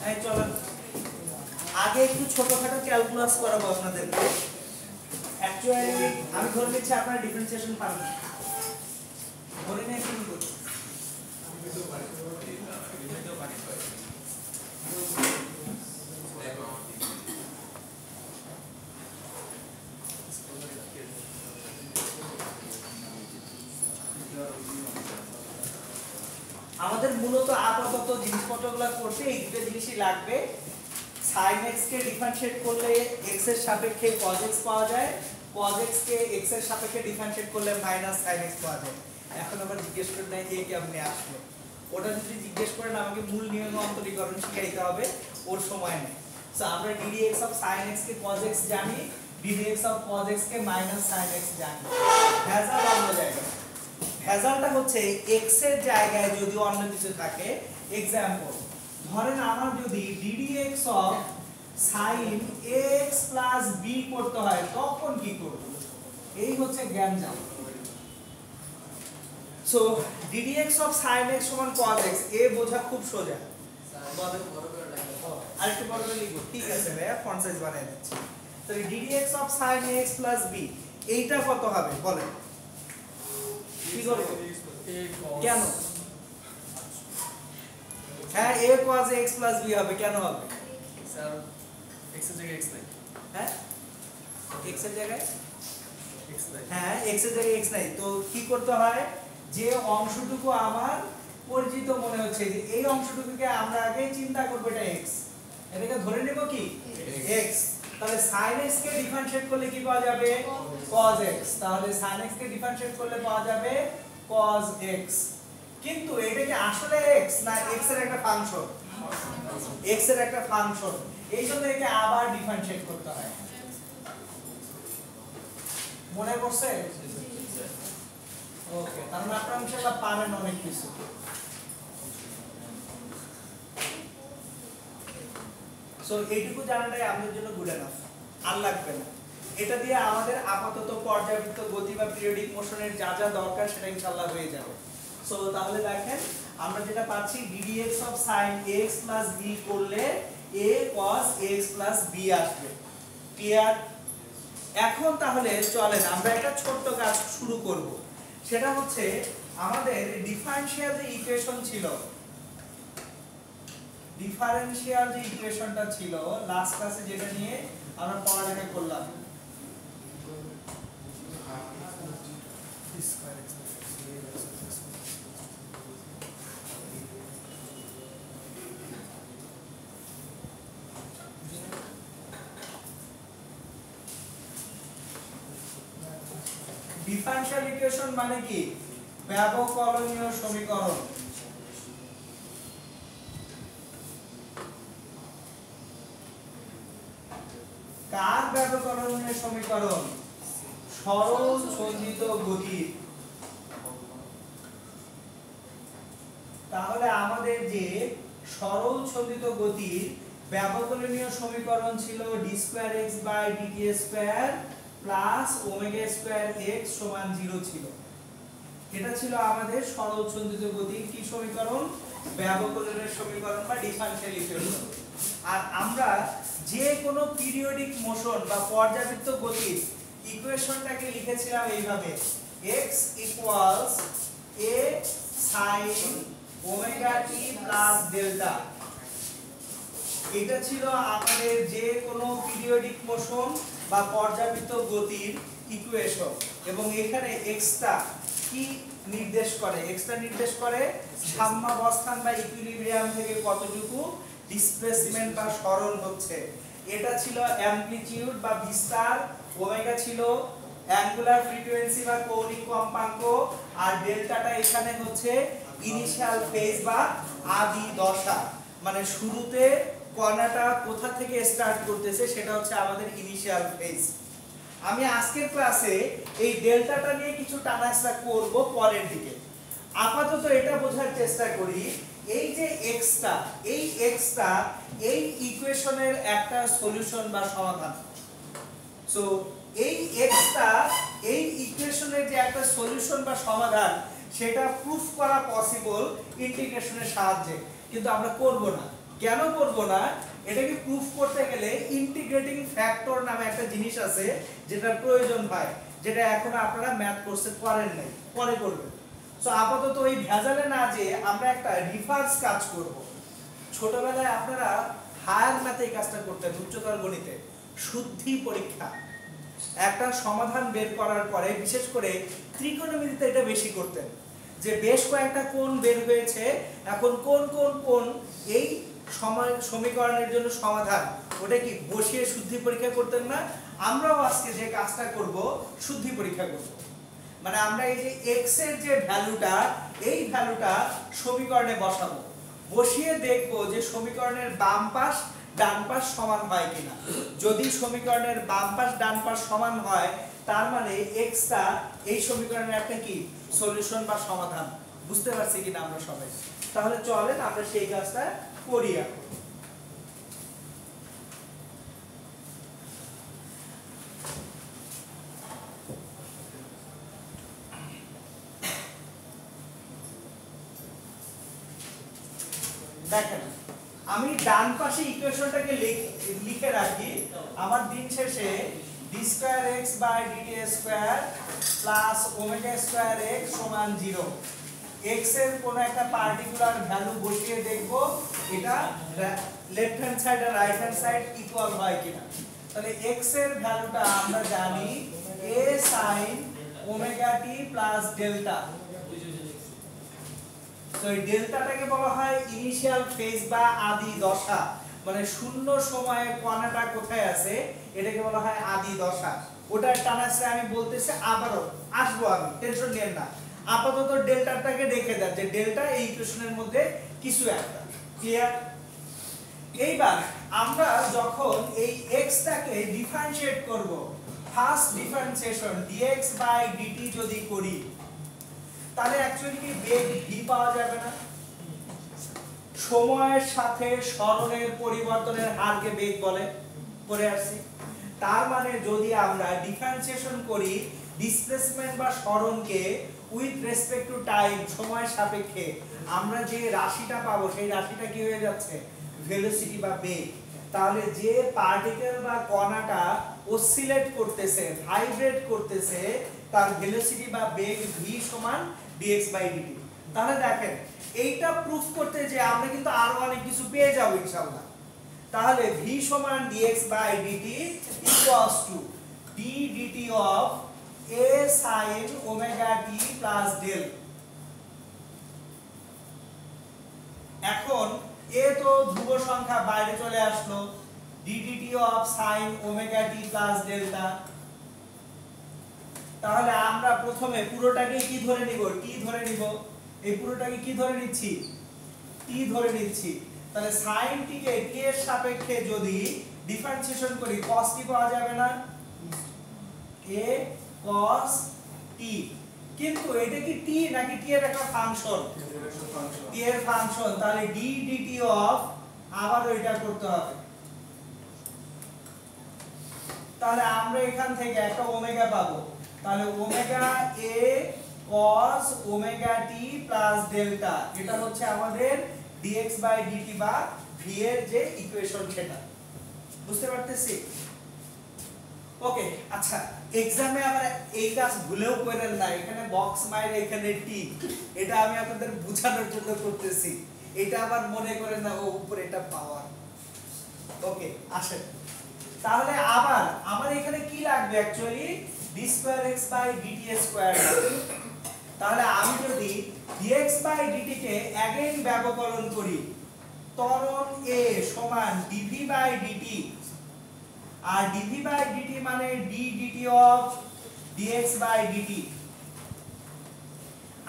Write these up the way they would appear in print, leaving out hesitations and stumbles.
এই চলেন আগে একটু ছোটখাটো ক্যালকুলাস করাবো আপনাদেরকে। অ্যাকচুয়ালি আমি ধরে নিচ্ছি আপনারা ডিফারেন্সিয়েশন পারবেন, ধরে নিয়ে শুরু করুন। আমাদের মূলত আপাতত জিনিসপত্রগুলো করতে এই দুটো জিনিসই লাগবে। sin x কে ডিফারেনশিয়েট করলে x এর সাপেক্ষে cos x পাওয়া যায়, cos x কে x এর সাপেক্ষে ডিফারেনশিয়েট করলে মাইনাস sin x পাওয়া যায়। এখন আবার জিজ্ঞেস করেন না এই কেমনে আসলো, ওটা যদি জিজ্ঞেস করেন আমাকে মূল নিয়ম অন্তরীকরণ শিখাইতে হবে, ওর সময় নেই। সো আমরা ddx of sin x K cos x জানি, ddx of cos x K minus sin x জানি। ভেজাল অন্য জায়গায়, ভেজালটা হচ্ছে x এর জায়গায় যদি অন্য কিছু থাকে। एग्जांपल ধরেন আমার যদি ddx of sin x plus b করতে হয় তখন কি করব, এই হচ্ছে জ্ঞানজাম। So ddx of sin x সমান cos x এ বোঝা খুব সোজা। আরেকটু বড় করে লিখব, ঠিক আছে ভাইয়া, ফন্ট সাইজ বাড়াই দিচ্ছি। তো ddx of sin x plus b এইটা কত হবে বলেন, কি করব, কেন? হ্যাঁ a cos x plus b হবে, কেন হবে স্যার x এর জায়গায় x নাই। হ্যাঁ x এর জায়গায় x নাই, হ্যাঁ x এর জায়গায় x নাই, তো কি করতে হয়, যে অংশটুকু আমার পরিচিত মনে হচ্ছে যে এই অংশটুকুকে আমরা আগে চিন্তা করব এটা x, এটাকে ধরে নেব কি x। তাহলে sin x কে ডিফারেনশিয়েট করলে কি পাওয়া যাবে cos x, তাহলে sin x কে ডিফারেনশিয়েট করলে পাওয়া যাবে cos x। কিন্তু এটা কি আসলে x না x এর একটা ফাংশন, x এর একটা ফাংশন, এইজন্য একে আবার ডিফারেনশিয়েট করতে হয়। মনে পড়ছে? ওকে, তার মানে আপনারা ইনশাআল্লাহ পারেন অনেক কিছু। সো এইটুকু জানাটাই আমাদের জন্য গুড এনাফ, আর লাগবে না। এটা দিয়ে আমাদের আপাতত পর্যাবৃত্ত গতি বা পিরিয়ডিক মোশনের যা যা দরকার সেটা ইনশাআল্লাহ হয়ে যাবে। সো তাহলে দেখেন আমরা যেটা পাচ্ছি ddx of sin x plus b করলে a cos x plus b আসবে। ক্লিয়ার? এখন তাহলে চলেন আমরা একটা ছোট্ট কাজ শুরু করব, সেটা হচ্ছে আমাদের ডিফারেনশিয়াল যে ইকুয়েশন ছিল, ডিফারেনশিয়াল যে ইকুয়েশনটা ছিল লাস্ট ক্লাসে যেটা নিয়ে আমরা পড়ালেখা করলাম, ডিফারেনশিয়াল ইকুয়েশন মানে কি ব্যবকলনীয় সমীকরণ। কার ব্যবকলনীয় সমীকরণ? সরল সঞ্চিত গতির। তাহলে আমাদের যে সরল সঞ্চিত গতির ব্যবকলনীয় সমীকরণ ছিল d2x/dt² প্লাস ω² x সমান 0 ছিল। এটা ছিল আমাদের সরল সঞ্চিত গতির কি সমীকরণ? ব্যবকলনের সমীকরণ বা ডিফারেনশিয়াল ইকুয়েশন। আর আমরা যে কোনো পিরিয়ডিক মোশন বা পর্যাবৃত্ত গতির ইকুয়েশনটাকে লিখেছিলাম এইভাবে, x equals a sin omega t plus delta. এটা ছিল আমাদের যে কোনো পিরিয়ডিক মোশন বা পর্যাবৃত্ত গতির ইকুয়েশন। এবং এখানে এক্সটা কি নির্দেশ করে? এক্সটা নির্দেশ করে সাম্যাবস্থান বা ইকুইলিব্রিয়াম থেকে কতটুকু ডিসপ্লেসমেন্ট বা সরণ হচ্ছে। এটা ছিল অ্যামপ্লিটিউড বা বিস্তার, ওমেগা ছিল অ্যাঙ্গুলার ফ্রিকোয়েন্সি বা কৌণিক কম্পাঙ্ক, আর ডেল্টাটা এখানে হচ্ছে ইনিশিয়াল ফেজ বা আদি দশা, মানে শুরুতে কণাটা কোথা থেকে স্টার্ট করতেছে সেটা হচ্ছে আমাদের ইনিশিয়াল ফেজ। আমি আজকের ক্লাসে এই ডেল্টাটা নিয়ে কিছু টানাহেঁচড়া করব পরের দিকে। আপাতত এটা বোঝার চেষ্টা করি এই যে এক্সটা, এই এক্সটা এই ইকুয়েশনের একটা সলিউশন বা সমাধান। সো এই এক্সটা এই ইকুয়েশনের যে একটা সলিউশন বা সমাধান সেটা প্রুফ করা পসিবল ইন্টিগ্রেশনের সাহায্যে, কিন্তু আমরা করব না। কেন করব না? এটাকে প্রুফ করতে গেলে ইন্টিগ্রেটিং ফ্যাক্টর নামে একটা জিনিস আছে যেটা প্রয়োজন হয়, যেটা এখন আপনারা ম্যাথ কোর্সে করেন নাই, পরে করবেন। সো আপাতত ওই ভেজালে না যে আমরা একটা রিভার্স কাজ করব। ছোটবেলায় আপনারা হায়ার ম্যাথে এই কাজটা করতেন, উচ্চতর গণিতে শুদ্ধি পরীক্ষা, একটা সমাধান বের করার পরে বিশেষ করে ত্রিকোণমিতিতে এটা বেশি করতেন, যে বেশ কয়েকটা কোণ বের হয়েছে, এখন কোন কোন কোণ এই সমীকরণের জন্য সমাধান, ওটা কি বসিয়ে শুদ্ধি পরীক্ষা করতেন না? আমরাও আজকে যে কাজটা করব শুদ্ধি পরীক্ষা করব। মানে আমরা এই যে x এর যে ভ্যালুটা, এই ভ্যালুটা সমীকরণে বসাবো, বসিয়ে দেখব যে সমীকরণের বাম পাশ ডান পাশ সমান হয় কিনা। যদি সমীকরণের বাম পাশ ডান পাশ সমান হয়, তার মানে x টা এই সমীকরণের একটা কি সলিউশন বা সমাধান। বুঝতে পারছি কিনা আমরা সবাই? তাহলে চলেন আমরা সেই কাজটা করি এখন। দেখেন, আমি ডান পাশে ইকুয়েশনটাকে লিখে রাখি। আমার দিন শেষে d2x dt² প্লাস ω²x সমান 0। x এর কোন একটা পার্টিকুলার ভ্যালু বসিয়ে দেখব এটা লেফট হ্যান্ড সাইড আর রাইট হ্যান্ড সাইড ইকুয়াল হয় কিনা। তাহলে x এর ভ্যালুটা আমরা জানি a sin ωt plus delta. তো এই ডেল্টাটাকে বলা হয় ইনিশিয়াল ফেজ বা আদি দশা, মানে শূন্য সময়ে কণাটা কোথায় আছে এটাকে বলা হয় আদি দশা। ওটার টানাসে আমি বলতেছি আবারও আসবো, আমি টেনশন নিয়েন না। আপাতত ডেল্টাটাকে রেখে দেন যে ডেল্টা এই ইকুয়েশনের মধ্যে কিছু একটা। ক্লিয়ার? এইবার আমরা যখন এই x টাকে ডিফারেন্সিয়েট করব, ফার্স্ট ডিফারেন্সিয়েশন dx dt যদি করি, তাহলে অ্যাকচুয়ালি কি বেগ v পাওয়া যাবে না? সময়ের সাথে সরণের পরিবর্তনের হারকে বেগ বলে, পড়ে আসছি। তার মানে যদি আমরা ডিফারেন্সিয়েশন করি ডিসপ্লেসমেন্ট বা সরণকে উইথ রেসপেক্ট টু টাইম, সময়ের সাপেক্ষে, আমরা যে রাশিটা পাবো সেই রাশিটা কি হয়ে যাচ্ছে? ভেলোসিটি বা বেগ। তাহলে যে পার্টিকেল বা কণাটা অসিলেট করতেছে, ভাইব্রেট করতেছে, তার ভেলোসিটি বা বেগ v সমান dx dt। তাহলে দেখেন, এইটা প্রুফ করতে যে আমরা কিন্তু আরো অনেক কিছু পেয়ে যাব ইনশাআল্লাহ। তাহলে v সমান dx dt equals to d dt of a sin ωt plus del। এখন a তো ধ্রুব সংখ্যা, বাইরে চলে আসলো, d dt of sin ωt plus delta। তাহলে আমরা প্রথমে পুরোটাকে কি ধরে নিব? t ধরে নিব। এই পুরোটাকে কি ধরে নিচ্ছি? t ধরে নিচ্ছি। তাহলে sin t কে t এর সাপেক্ষে যদি ডিফারেন্সিয়েশন করি cos t পাওয়া যাবে না? a cos t। কিন্তু এটা কি t নাকি t এর একটা ফাংশন? t এর ফাংশন। তাহলে d dt of, আবার ওইটা করতে হবে। তাহলে আমরা এখান থেকে একটা ওমেগা পাবো। তাহলে omega a cos ωt plus delta, এটা হচ্ছে আমাদের dx dt বা v এর যে ইকুয়েশন সেটা। বুঝতে পারতেছি? ওকে, আচ্ছা, এক্সামে আবার এই কাজ ভুলেও করেন না, এখানে বক্স মাইরে এখানে টি, এটা আমি আপনাদের বোঝানোর জন্য করতেছি। এটা আবার মনে করেন না ও উপরে এটা পাওয়ার। ওকে, আসেন। তাহলে আবার আমার এখানে কি লাগবে? Actually d2x dt²। তাহলে আমি যদি dx dt কে अगेन ব্যবকলন করি, ত্বরণ a সমান dv dt, আর dv dt মানে d dt of dx dt।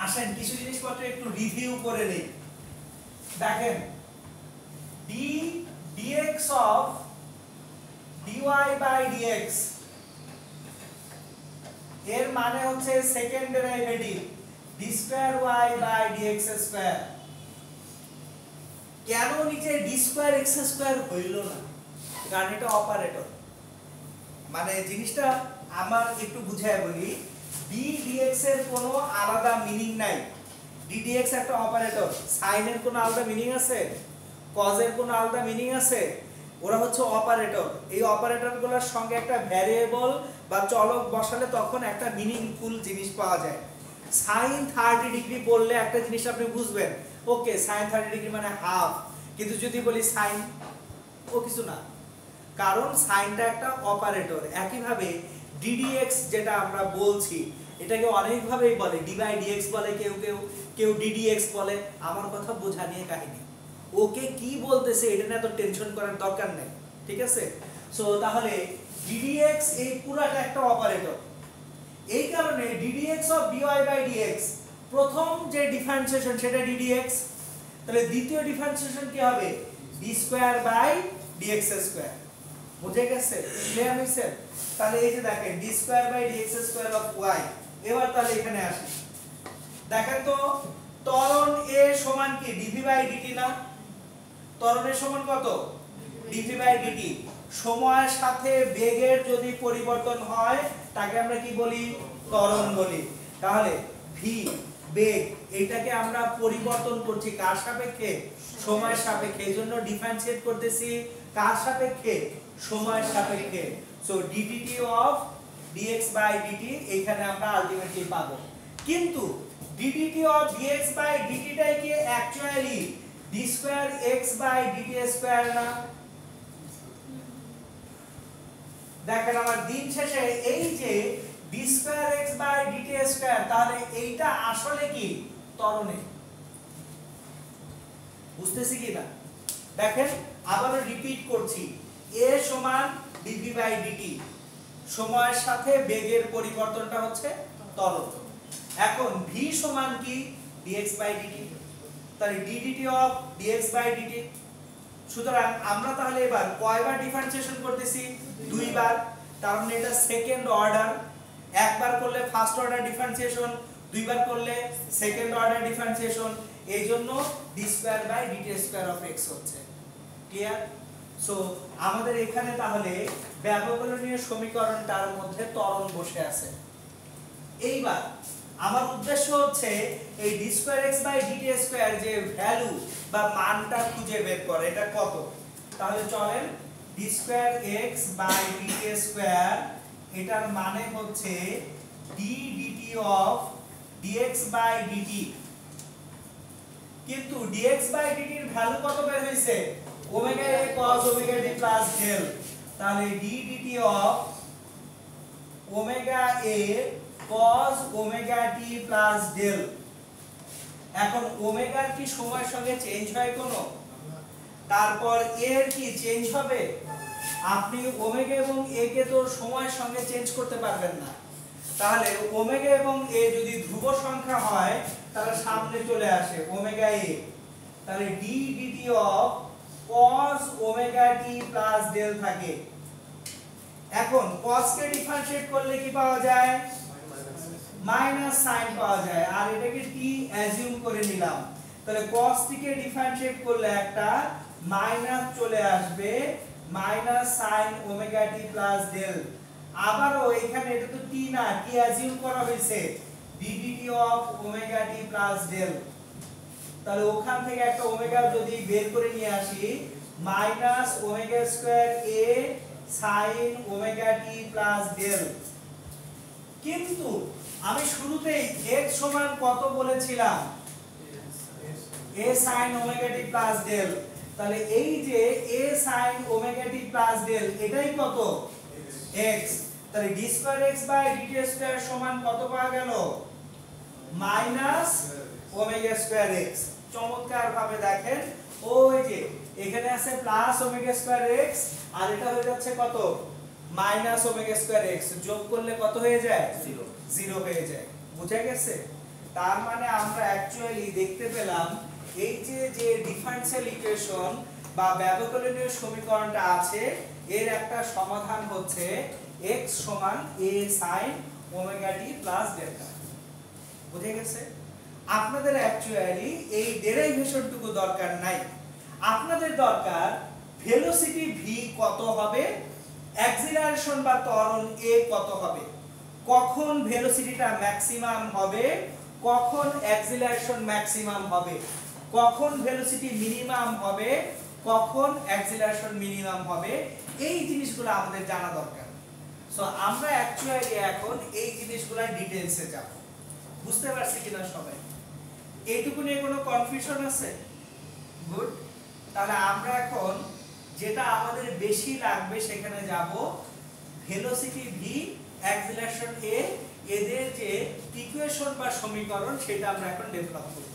আসেন কিছু জিনিসপত্র একটু রিভিউ করে নেই। দেখেন, d dx of dy dx এর মানে হচ্ছে সেকেন্ড ডেরিভেটিভ d2y dx²। কেন নিচে d2x² হইল না? কারণ এটা অপারেটর। মানে জিনিসটা আমার একটু বুঝায় বলি, d dx এর কোনো আলাদা মিনিং নাই। d dx একটা অপারেটর, সাইন এর কোনো আলাদা মিনিং আছে? কজের কোনো আলাদা মিনিং আছে? ওরা হচ্ছে অপারেটর। এই অপারেটরগুলোর সঙ্গে একটা ভ্যারিয়েবল বা চলক বসালে তখন একটা মিনিংফুল জিনিস পাওয়া যায়। sin 30 ডিগ্রি বললে একটা জিনিস আপনি বুঝবেন, ওকে sin 30 ডিগ্রি মানে হাফ, কিন্তু যদি বলি sin, ও কিছু না, কারণ সাইনটা একটা অপারেটর। একইভাবে ddx যেটা আমরা বলছি এটাকে অনেকভাবেই বলে, dy/dx বলে, কেউ ddx বলে। আমার কথা বোঝা নিয়ে কাহিনী, ওকে কি বলতেছে এটা নিয়ে এত টেনশন করার দরকার নেই, ঠিক আছে? সো তাহলে ddx এই পুরাটা একটা অপারেটর। এই কারণে ddx অফ dy/dx প্রথম যে ডিফারেন্সিয়েশন সেটা ddx, তাহলে দ্বিতীয় ডিফারেন্সিয়েশন কি হবে? d²/dx²। বুঝে গেছে? ক্লিয়ার হইছে? তাহলে এই যে দেখেন d²/dx² অফ y। এবার তাহলে এখানে আসি, দেখেন তো ত্বরণ a সমান কি dv/dt না? ত্বরণ a সমান কত? dv/dt। সময়ের সাথে বেগের যদি পরিবর্তন হয় তাকে আমরা কি বলি? ত্বরণ বলি। তাহলে v বেগ, এটাকে আমরা পরিবর্তন করছি কার সাপেক্ষে? সময়ের সাপেক্ষে। এইজন্য ডিফারেন্সিয়েট করতেছি কার সাপেক্ষে? সময়ের সাপেক্ষে। সো ddt অফ dx/dt এখানে আমরা আলটিমেটলি পাবো। কিন্তু ddt অফ dx/dt টাই কি অ্যাকচুয়ালি d²x/dt² না? দেখেন আমার দিন শেষে এই যে d²x/dt², তাহলে এইটা আসলে কি? ত্বরণে। বুঝতেছি কি না? দেখেন আবারো রিপিট করছি, a সমান dv/dt, সময়ের সাথে বেগের পরিবর্তনটা হচ্ছে ত্বরণ। এখন v সমান কি? dx/dt, তাহলে ddt অফ dx/dt। সুতরাং আমরা তাহলে এবার কয়বার ডিফারেন্সিয়েশন করতেছি? দুইবার। তার মানে এটা সেকেন্ড অর্ডার। একবার করলে ফার্স্ট অর্ডার ডিফারেন্সিয়েশন, দুইবার করলে সেকেন্ড অর্ডার ডিফারেন্সিয়েশন। এইজন্য d²/dt² অফ x হচ্ছে। ক্লিয়ার? সো আমাদের এখানে তাহলে ব্যবকলনীয় সমীকরণটার মধ্যে ত্বরণ বসে আছে। এইবার আমার উদ্দেশ্য হচ্ছে এই d²x/dt² যে ভ্যালু বা মানটা খুঁজে বের করে, এটা কত? তাহলে চলেন d²x/dt² এটার মানে হচ্ছে ddt অফ dx/dt। কিন্তু dx/dt এর ভ্যালু কত বের হইছে? Omega a cos omega t plus del. তাহলে ddt of omega a cos omega t plus del. এখন ওমেগার কি সময়ের সঙ্গে চেঞ্জ হয় কোনো? তারপর এর কি চেঞ্জ হবে? আপনি ওমেগা এবং a কে তো সময়ের সঙ্গে চেঞ্জ করতে পারবেন না। তাহলে ওমেগা এবং a যদি ধ্রুব সংখ্যা হয় তাহলে সামনে চলে আসে ওমেগা a। তাহলে ddt of cos omega t plus del থাকে। এখন cos কে ডিফারেন্সিয়েট করলে কি পাওয়া যায়? মাইনাস সাইন পাওয়া যায়। আর এটাকে t অ্যাজিউম করে নিলাম, তাহলে cos t কে ডিফারেন্সিয়েট করলে একটা মাইনাস চলে আসবে, minus sine omega t plus del. আবারও এখানে এটা তো t না, t অ্যাজিউম করা হয়েছে ddt of omega t plus del. তাহলে ওখান থেকে একটা ওমেগা যদি বের করে নিয়ে আসি, minus omega square a sine omega t plus del. কিন্তু আমি শুরুতেই x সমান কত বলেছিলাম? a sin omega t plus del. তাহলে এই যে a sin omega t plus del এটাই কত? x। তাহলে d²x/dt² সমান কত পাওয়া গেল? Minus omega square x। চমৎকার ভাবে দেখেন, ওই যে এখানে আছে প্লাস ওমেগা স্কয়ার x আর এটা হয়ে যাচ্ছে কত? Minus omega square x। যোগ করলে কত হয়ে যায়? 0 হয়ে যায়। বুঝা গেছে? তার মানে আমরা অ্যাকচুয়ালি দেখতে পেলাম এই যে ডিফারেনশিয়াল ইকুয়েশন বা ব্যবকলনীয় সমীকরণটা আছে এর একটা সমাধান হচ্ছে x সমান a sin omega t plus delta. বুঝে গেছে? আপনাদের অ্যাকচুয়ালি এই ডেরিভেশনটুকু দরকার নাই। আপনাদের দরকার ভেলোসিটি v কত হবে, অ্যাক্সিলারেশন বা ত্বরণ a কত হবে, কখন ভেলোসিটিটা ম্যাক্সিমাম হবে, কখন অ্যাক্সিলারেশন ম্যাক্সিমাম হবে, কখন ভেলোসিটি মিনিমাম হবে, কখন অ্যাক্সিলারেশন মিনিমাম হবে, এই জিনিসগুলো আমাদের জানা দরকার। সো আমরা অ্যাকচুয়ালি এখন এই জিনিসগুলো ডিটেইলসে যাব। বুঝতে পারছি কিনা সবাই? এইটুকু নিয়ে কোনো কনফিউশন আছে? গুড। তাহলে আমরা এখন যেটা আমাদের বেশি লাগবে সেখানে যাব, ভেলোসিটি ভি, অ্যাক্সিলারেশন এ, এদের যে ইকুয়েশন বা সমীকরণ সেটা আমরা এখন ডেভেলপ করব।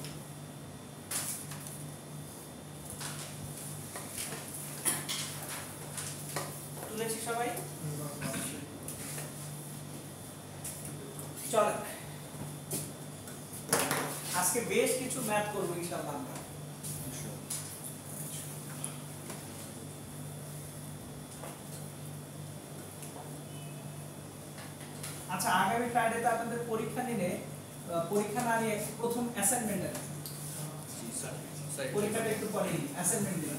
তুলেছি সবাই? চলেন আজকে বেশ কিছু ম্যাথ করব ইনশাআল্লাহ আমরা। আচ্ছা, আগামী ফ্রাইডেতে আপনাদের পরীক্ষা নিলে পরীক্ষা না নিয়ে প্রথম অ্যাসাইনমেন্ট আছে, পরীক্ষাটা একটু পরে অ্যাসাইনমেন্ট দিন।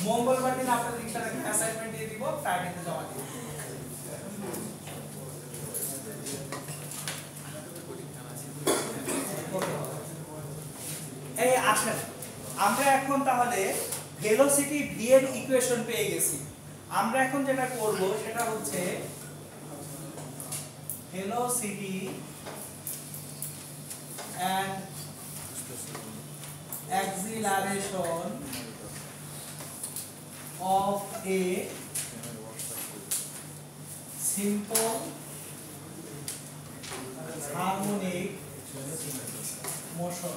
মঙ্গলবার দিন আপনাদের ইচ্ছা রাখলে অ্যাসাইনমেন্ট দিয়ে দিব, ফ্রাইডেতে জমা দিব। এই আসেন আমরা এখন তাহলে ভেলোসিটি ভি এর ইকুয়েশন পেয়ে গেছি। আমরা এখন যেটা করব সেটা হচ্ছে velocity and acceleration of a simple harmonic motion.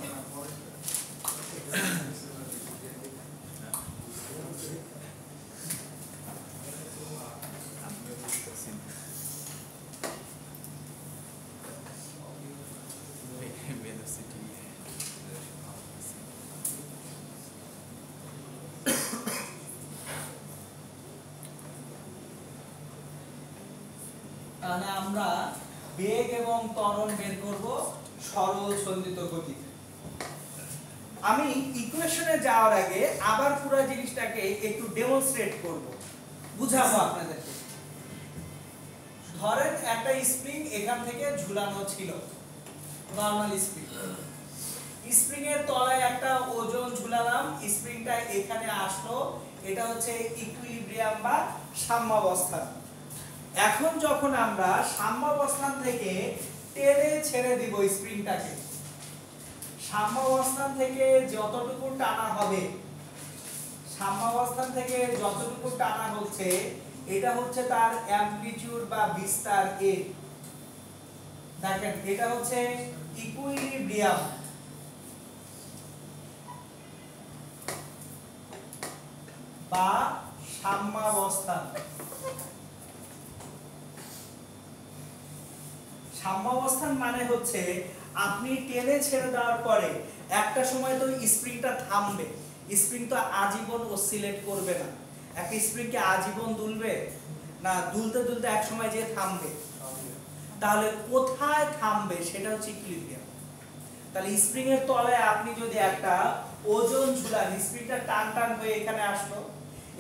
তাহলে আমরা বেগ এবং ত্বরণ বের করব সরল সন্ধিত গতিতে। আমি ইকুয়েশনে যাওয়ার আগে আবার পুরো জিনিসটাকে একটু ডেমনস্ট্রেট করব, বুঝাবো আপনাদেরকে। ধরেন একটা স্প্রিং এখান থেকে ঝুলানো ছিল, নরমাল স্প্রিং। স্প্রিং এর তলায় একটা ওজন ঝুলালাম, স্প্রিংটা এখানে আসলো, এটা হচ্ছে ইকুইলিব্রিয়াম বা সাম্যাবস্থান। এখন যখন আমরা সাম্যাবস্থান থেকে টেনে ছেড়ে দিব স্প্রিংটাকে, সাম্যাবস্থান থেকে যতটুকু টানা হবে, সাম্যাবস্থান থেকে যতটুকু টানা হচ্ছে এটা হচ্ছে তার অ্যামপ্লিটিউড বা বিস্তার এ। দেখেন এটা হচ্ছে ইকুইলিব্রিয়াম বা সাম্যাবস্থান। সাম্যাবস্থান মানে হচ্ছে আপনি টেনে ছেড়ে দেওয়ার পরে একটা সময় তো স্প্রিংটা থামবে, স্প্রিং তো আজীবন অসিলেট করবে না। একটা স্প্রিং কি আজীবন দুলবে না, দুলতে দুলতে এক সময় যে থামবে। তাহলে কোথায় থামবে সেটা হচ্ছে ইকুইলিব্রিয়াম। তাহলে স্প্রিং এর তলায় আপনি যদি একটা ওজন ঝুলান, স্প্রিংটা টান টান হয়ে এখানে আসলো,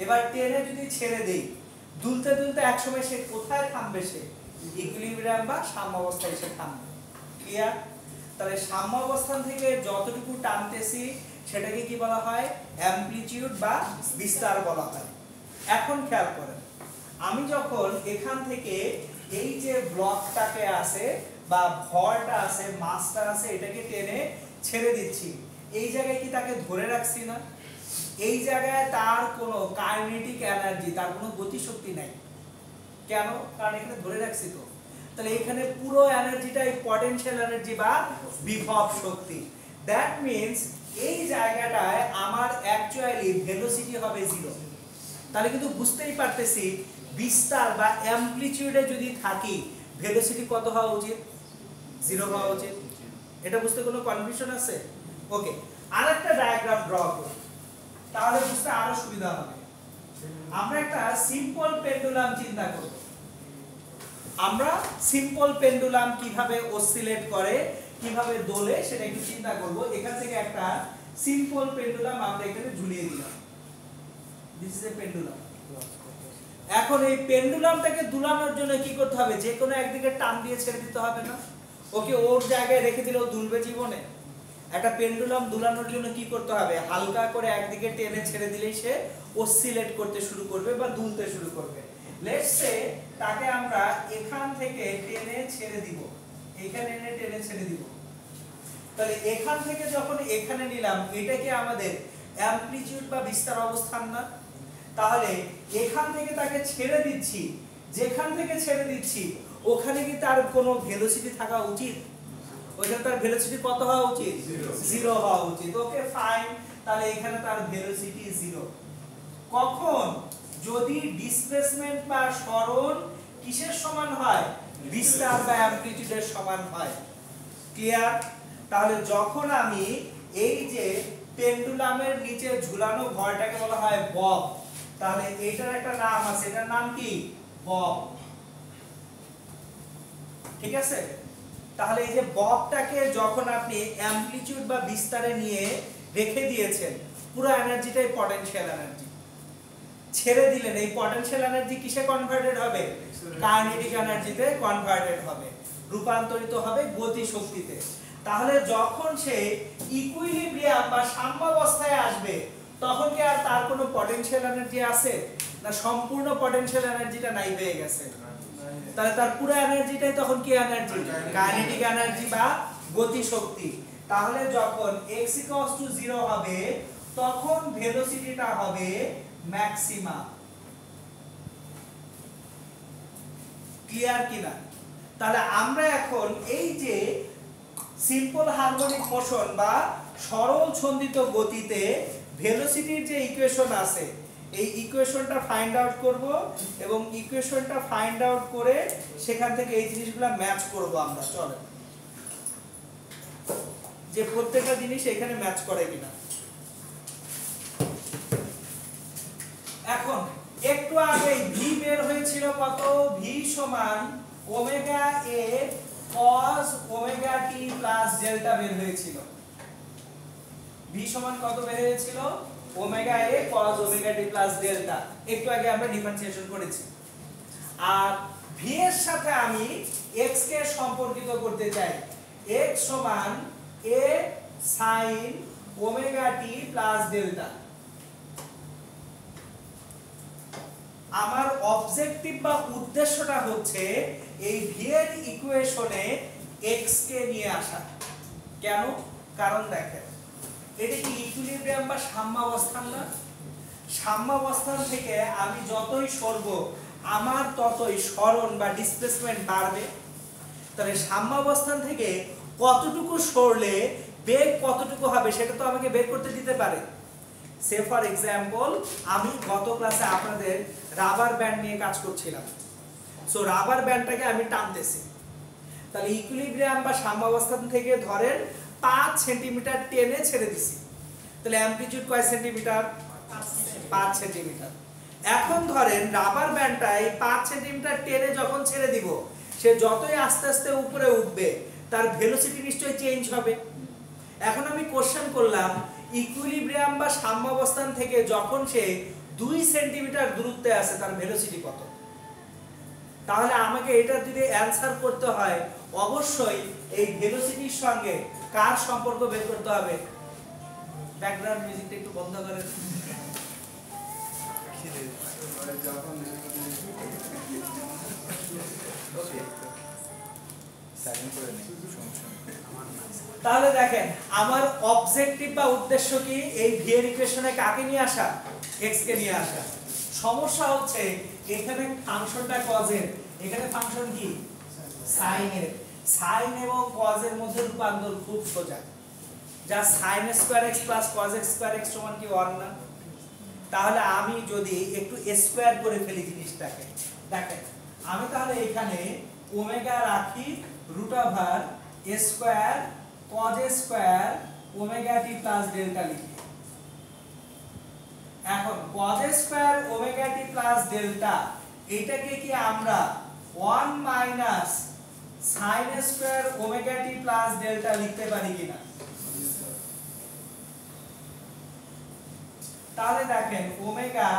এবার টেনে যদি ছেড়ে দেই, দুলতে দুলতে এক সময় সে কোথায় থামবে, সে ইকুইলিব্রিয়াম বা সাম্যাবস্থায় এসে থামবে। ক্লিয়ার? তাহলে সাম্যাবস্থান থেকে যতটুকু টানতেছি সেটাকে কি বলা হয়? অ্যামপ্লিটিউড বা বিস্তার বলা হয়। এখন খেয়াল করেন, আমি যখন এখান থেকে এই যে ব্লকটাকে আছে বা ভরটা আছে, মাসটা আছে, এটাকে টেনে ছেড়ে দিচ্ছি, এই জায়গায় কি তাকে ধরে রাখছি না? এই জায়গায় তার কোনো কাইনেটিক এনার্জি, তার কোনো গতিশক্তি নাই। কেন? কারণ এখানে ধরে রাখছি তো। তাহলে এখানে পুরো এনার্জিটাই পটেনশিয়াল এনার্জি বা বিভব শক্তি। দ্যাট মিন্স এই জায়গাটায় আমার অ্যাকচুয়ালি ভেলোসিটি হবে 0। তাহলে কিন্তু বুঝতেই পারতেছি বিস্তার বা অ্যামপ্লিটিউডে যদি থাকি ভেলোসিটি কত হওয়া উচিত? 0 হওয়া উচিত। এটা বুঝতে কোনো কনফিউশন আছে? ওকে, আরেকটা ডায়াগ্রাম ড্র করি, তাহলে বুঝতে আরো সুবিধা হবে। আমরা একটা সিম্পল পেন্ডুলাম চিন্তা করব। আমরা সিম্পল পেন্ডুলাম কিভাবে অসিলেট করে, কিভাবে দোলে সেটা একটু চিন্তা করব। এখান থেকে একটা সিম্পল পেন্ডুলাম আমরা এখানে ঝুলিয়ে দিলাম। This is a pendulum. এখন এই পেন্ডুলামটাকে দুলানোর জন্য কি করতে হবে? যে কোনো একদিকে টান দিয়ে ছেড়ে দিতে হবে না? ওকে ওর জায়গায় রেখে দিলেও দুলবে জীবনে? একটা পেন্ডুলাম দুলানোর জন্য কি করতে হবে, হালকা করে একদিকে টেনে ছেড়ে দিলেই সে অসিলেট করতে শুরু করবে বা দুলতে শুরু করবে। লেটস সে তাকে আমরা এখান থেকে টেনে ছেড়ে দিব, এখানে এনে টেনে ছেড়ে দিব। তাহলে এখান থেকে যখন এখানে নিলাম, এটা কি আমাদের অ্যামপ্লিটিউড বা বিস্তার অবস্থান না? তাহলে এখান থেকে তাকে ছেড়ে দিচ্ছি, যেখান থেকে ছেড়ে দিচ্ছি ওখানে কি তার কোনো ভেলোসিটি থাকা উচিত? ওখানে তার ভেলোসিটি কত হওয়া উচিত? 0 হওয়া উচিত। ওকে ফাইন, তাহলে এখানে তার ভেলোসিটি 0। কখন? যদি ডিসপ্লেসমেন্ট বা সরণ কিসের সমান হয়? বিস্তার বা অ্যামপ্লিটিউডের সমান হয়। ক্লিয়ার? তাহলে যখন আমি এই যে পেন্ডুলামের নিচে ঝুলানো ভরটাকে বলা হয় বব, তাহলে এটার একটা নাম আছে, এটার নাম কি? বব। ঠিক আছে? তাহলে এই যে ববটাকে যখন আপনি অ্যামপ্লিটিউড বা বিস্তারে নিয়ে রেখে দিয়েছেন, পুরো এনার্জিটাই পটেনশিয়াল এনার্জি। ছেড়ে দিলেন, এই পটেনশিয়াল এনার্জি কিসে কনভার্টেড হবে? কাইনেটিক এনার্জিতে কনভার্টেড হবে, রূপান্তরিত হবে গতি শক্তিতে। তাহলে যখন সে ইকুইলিব্রিয়াম বা সাম্যাবস্থায় আসবে, তখন কি আর তার কোনো পটেনশিয়াল এনার্জি আছে? না সম্পূর্ণ পটেনশিয়াল এনার্জিটা নাই হয়ে গেছে? তাহলে তার পুরো এনার্জিটাই তখন কি এনার্জি? কাইনেটিক এনার্জি বা গতি শক্তি। তাহলে যখন x = 0 হবে, তখন ভেলোসিটিটা হবে ম্যাক্সিমাম। ক্লিয়ার কিনা? তাহলে আমরা এখন এই যে সিম্পল হারমোনিক মোশন বা সরল ছন্দিত গতিতে ভেলোসিটির যে ইকুয়েশন আছে, এই ইকুয়েশনটা ফাইন্ড আউট করব এবং ইকুয়েশনটা ফাইন্ড আউট করে সেখান থেকে এই জিনিসগুলো ম্যাচ করব আমরা। চলেন, যে প্রত্যেকটা জিনিস এখানে ম্যাচ করে কিনা। এখন একটু আগে ভি বের হয়েছিল কত? ভি সমান ওমেগা এ cos omega t plus delta বের হয়েছিল। ভি সমান কত বের হয়েছিল? ওমেগা এ cos omega t plus delta. একটু আগে আমরা ডিফারেন্সিয়েশন করেছি। আর ভি এর সাথে আমি x কে সম্পর্কিত করতে চাই। x সমান a sin omega t plus delta. আমার অবজেক্টিভ বা উদ্দেশ্যটা হচ্ছে এই ভি এর ইকুয়েশনে x কে নিয়ে আসা। কেন? কারণ দেখেন, এটা কি ইকুইলিব্রিয়াম বা সাম্যাবস্থান না? সাম্যাবস্থান থেকে আমি যতই সরব, আমার ততই সরণ বা ডিসপ্লেসমেন্ট বাড়বে। তাহলে সাম্যাবস্থান থেকে কতটুকু সরলে বেগ কতটুকু হবে সেটা তো আমাকে বের করতে দিতে পারে। সে ফর এক্সাম্পল, আমি গত ক্লাসে আপনাদের রাবার ব্যান্ড নিয়ে কাজ করছিলাম। সো রাবার ব্যান্ডটাকে আমি টানতেছি, তাহলে ইকুইলিব্রিয়াম বা সাম্যাবস্থান থেকে ধরেন 5 সেন্টিমিটার টেনে ছেড়ে দিছি, তাহলে অ্যামপ্লিটিউড কয় সেন্টিমিটার? 5 সেন্টিমিটার। এখন ধরেন রাবার ব্যান্ডটাই 5 সেন্টিমিটার টেনে যখন ছেড়ে দিব, সে যতই আস্তে আস্তে উপরে উঠবে তার ভেলোসিটি নিশ্চয়ই চেঞ্জ হবে। এখন আমি কোশ্চেন করলাম, ইকুইলিব্রিয়াম বা সাম্যাবস্থান থেকে যখন সে 2 সেন্টিমিটার দূরত্বে আছে, তার ভেলোসিটি কত? তাহলে আমাকে এটা যদি অ্যানসার করতে হয়, অবশ্যই এই ভেলোসিটির সঙ্গে কার সম্পর্ক বের করতে হবে? ব্যাকগ্রাউন্ড মিউজিকটা একটু বন্ধ করেন। তাহলে দেখেন, আমার অবজেক্টিভ বা উদ্দেশ্য কি? এই ভি এর ইকুয়েশনে কাকে নিয়ে আসা? x কে নিয়ে আসা। সমস্যা হচ্ছে এখানে ফাংশনটা cos এর, এখানে ফাংশন কি? sin এর। sin এবং cos এর মধ্যে রূপান্তর খুব সোজা, যা sin square x plus cos x square x সমান কি 1 না? তাহলে আমি যদি একটু স্কয়ার করে ফেলি জিনিসটাকে, দেখেন আমি তাহলে এখানে ওমেগা রাখি √a square cos a square omega t plus delta লিখি। এখন cos a square omega t plus delta, এটাকে কি আমরা 1 minus sin a square omega t plus delta লিখতে পারি কিনা? তাহলে দেখেন omega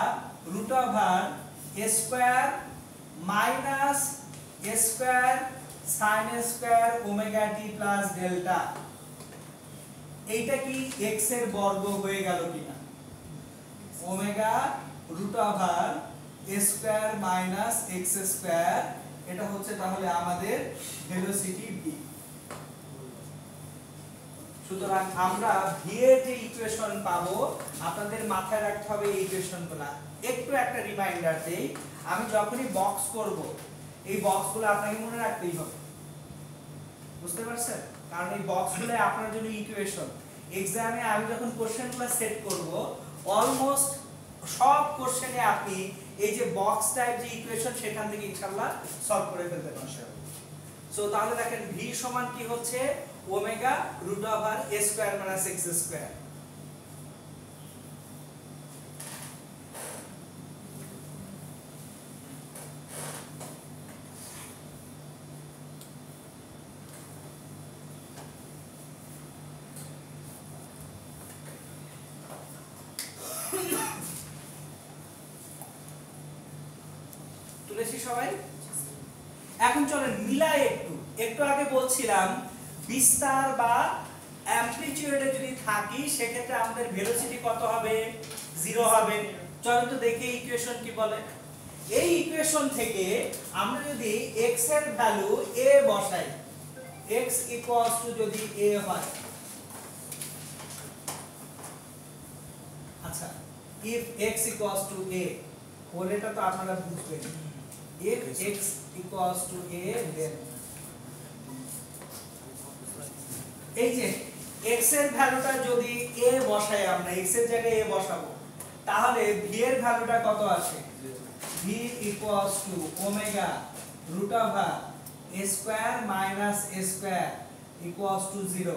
√a square minus a square sin a square omega t plus delta. এইটা কি x এর বর্গ হয়ে গেল কিনা omega root over a square minus x square এটা হচ্ছে তাহলে আমাদের ভেলোসিটি v সুতরাং আমরা v এর যে ইকুয়েশন পাবো আপনাদের মাথায় রাখতে হবে এই ইকুয়েশনগুলো একটু একটা রিমাইন্ডার দেই আমি যখনই বক্স করব এই বক্সগুলো আপনাকে মনে রাখতেই হবে বুঝতে পারছেন কারণ এই বক্সগুলো আপনার জন্য ইকুয়েশন এক্সামে আমি যখন কোশ্চেনগুলো সেট করব অলমোস্ট সব কোশ্চেনে আপনি এই যে বক্স টাইপ যে ইকুয়েশন সেখান থেকে ইনশাআল্লাহ সলভ করে ফেলতে পারবেন সো তাহলে দেখেন v সমান কি হচ্ছে omega root over a square minus x square তুলেছি সবাই এখন চলেন মিলাই একটু আগে বলছিলাম বিস্তার বা অ্যামপ্লিটিউডে যদি থাকি সেক্ষেত্রে আমাদের ভেলোসিটি কত হবে 0 হবে চলেন তো দেখি ইকুয়েশন কি বলে এই ইকুয়েশন থেকে আমরা যদি x এর ভ্যালু a বসাই x ইকুয়ালস টু যদি a হয় আচ্ছা if x equals to a বলেটা তো আপনারা বুঝবেন if x equals to a then এই যে x এর ভ্যালুটা যদি a বসাই আমরা x এর জায়গায় a বসাবো তাহলে v এর ভ্যালুটা কত আসে v equals to omega root over a square minus a square equals to 0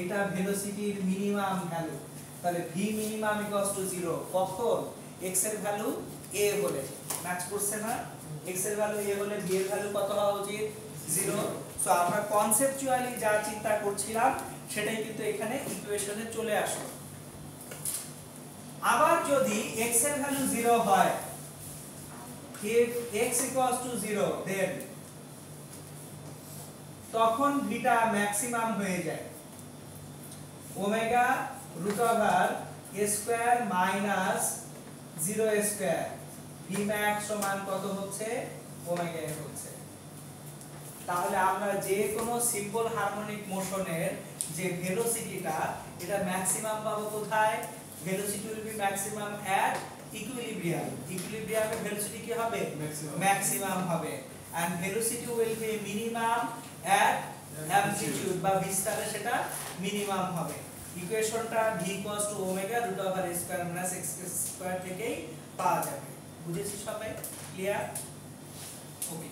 এটা ভেলোসিটির মিনিমাম ভ্যালু তাহলে v মিনিমাম equals to 0 কখন x এর ভ্যালু a বলে ম্যাচ করছে না x এর ভ্যালু a হলে v এর ভ্যালু কত হওয়া উচিত 0 সো আমরা কনসেপচুয়ালি যা চিন্তা করছিলাম সেটাই কিন্তু এখানে ইকুয়েশনে চলে আসলো আবার যদি x এর ভ্যালু 0 হয় if x equals to 0 then তখন v টা ম্যাক্সিমাম হয়ে যায় omega root over a square minus 0 a square v max সমান কত হচ্ছে ওমেগা a হচ্ছে তাহলে আমরা যে কোনো সিম্পল হারমোনিক মোশনের যে ভেলোসিটিটা এটা ম্যাক্সিমাম পাবো কোথায় velocity will be maximum at ইকুইলিব্রিয়ামে ভেলোসিটি কি হবে ম্যাক্সিমাম হবে and velocity will be minimum at amplitude বা বিস্তারে সেটা মিনিমাম হবে ইকুয়েশনটা v = omega root over a square minus x square থেকেই পাওয়া যাবে বুঝেছি সবাই ক্লিয়ার ওকে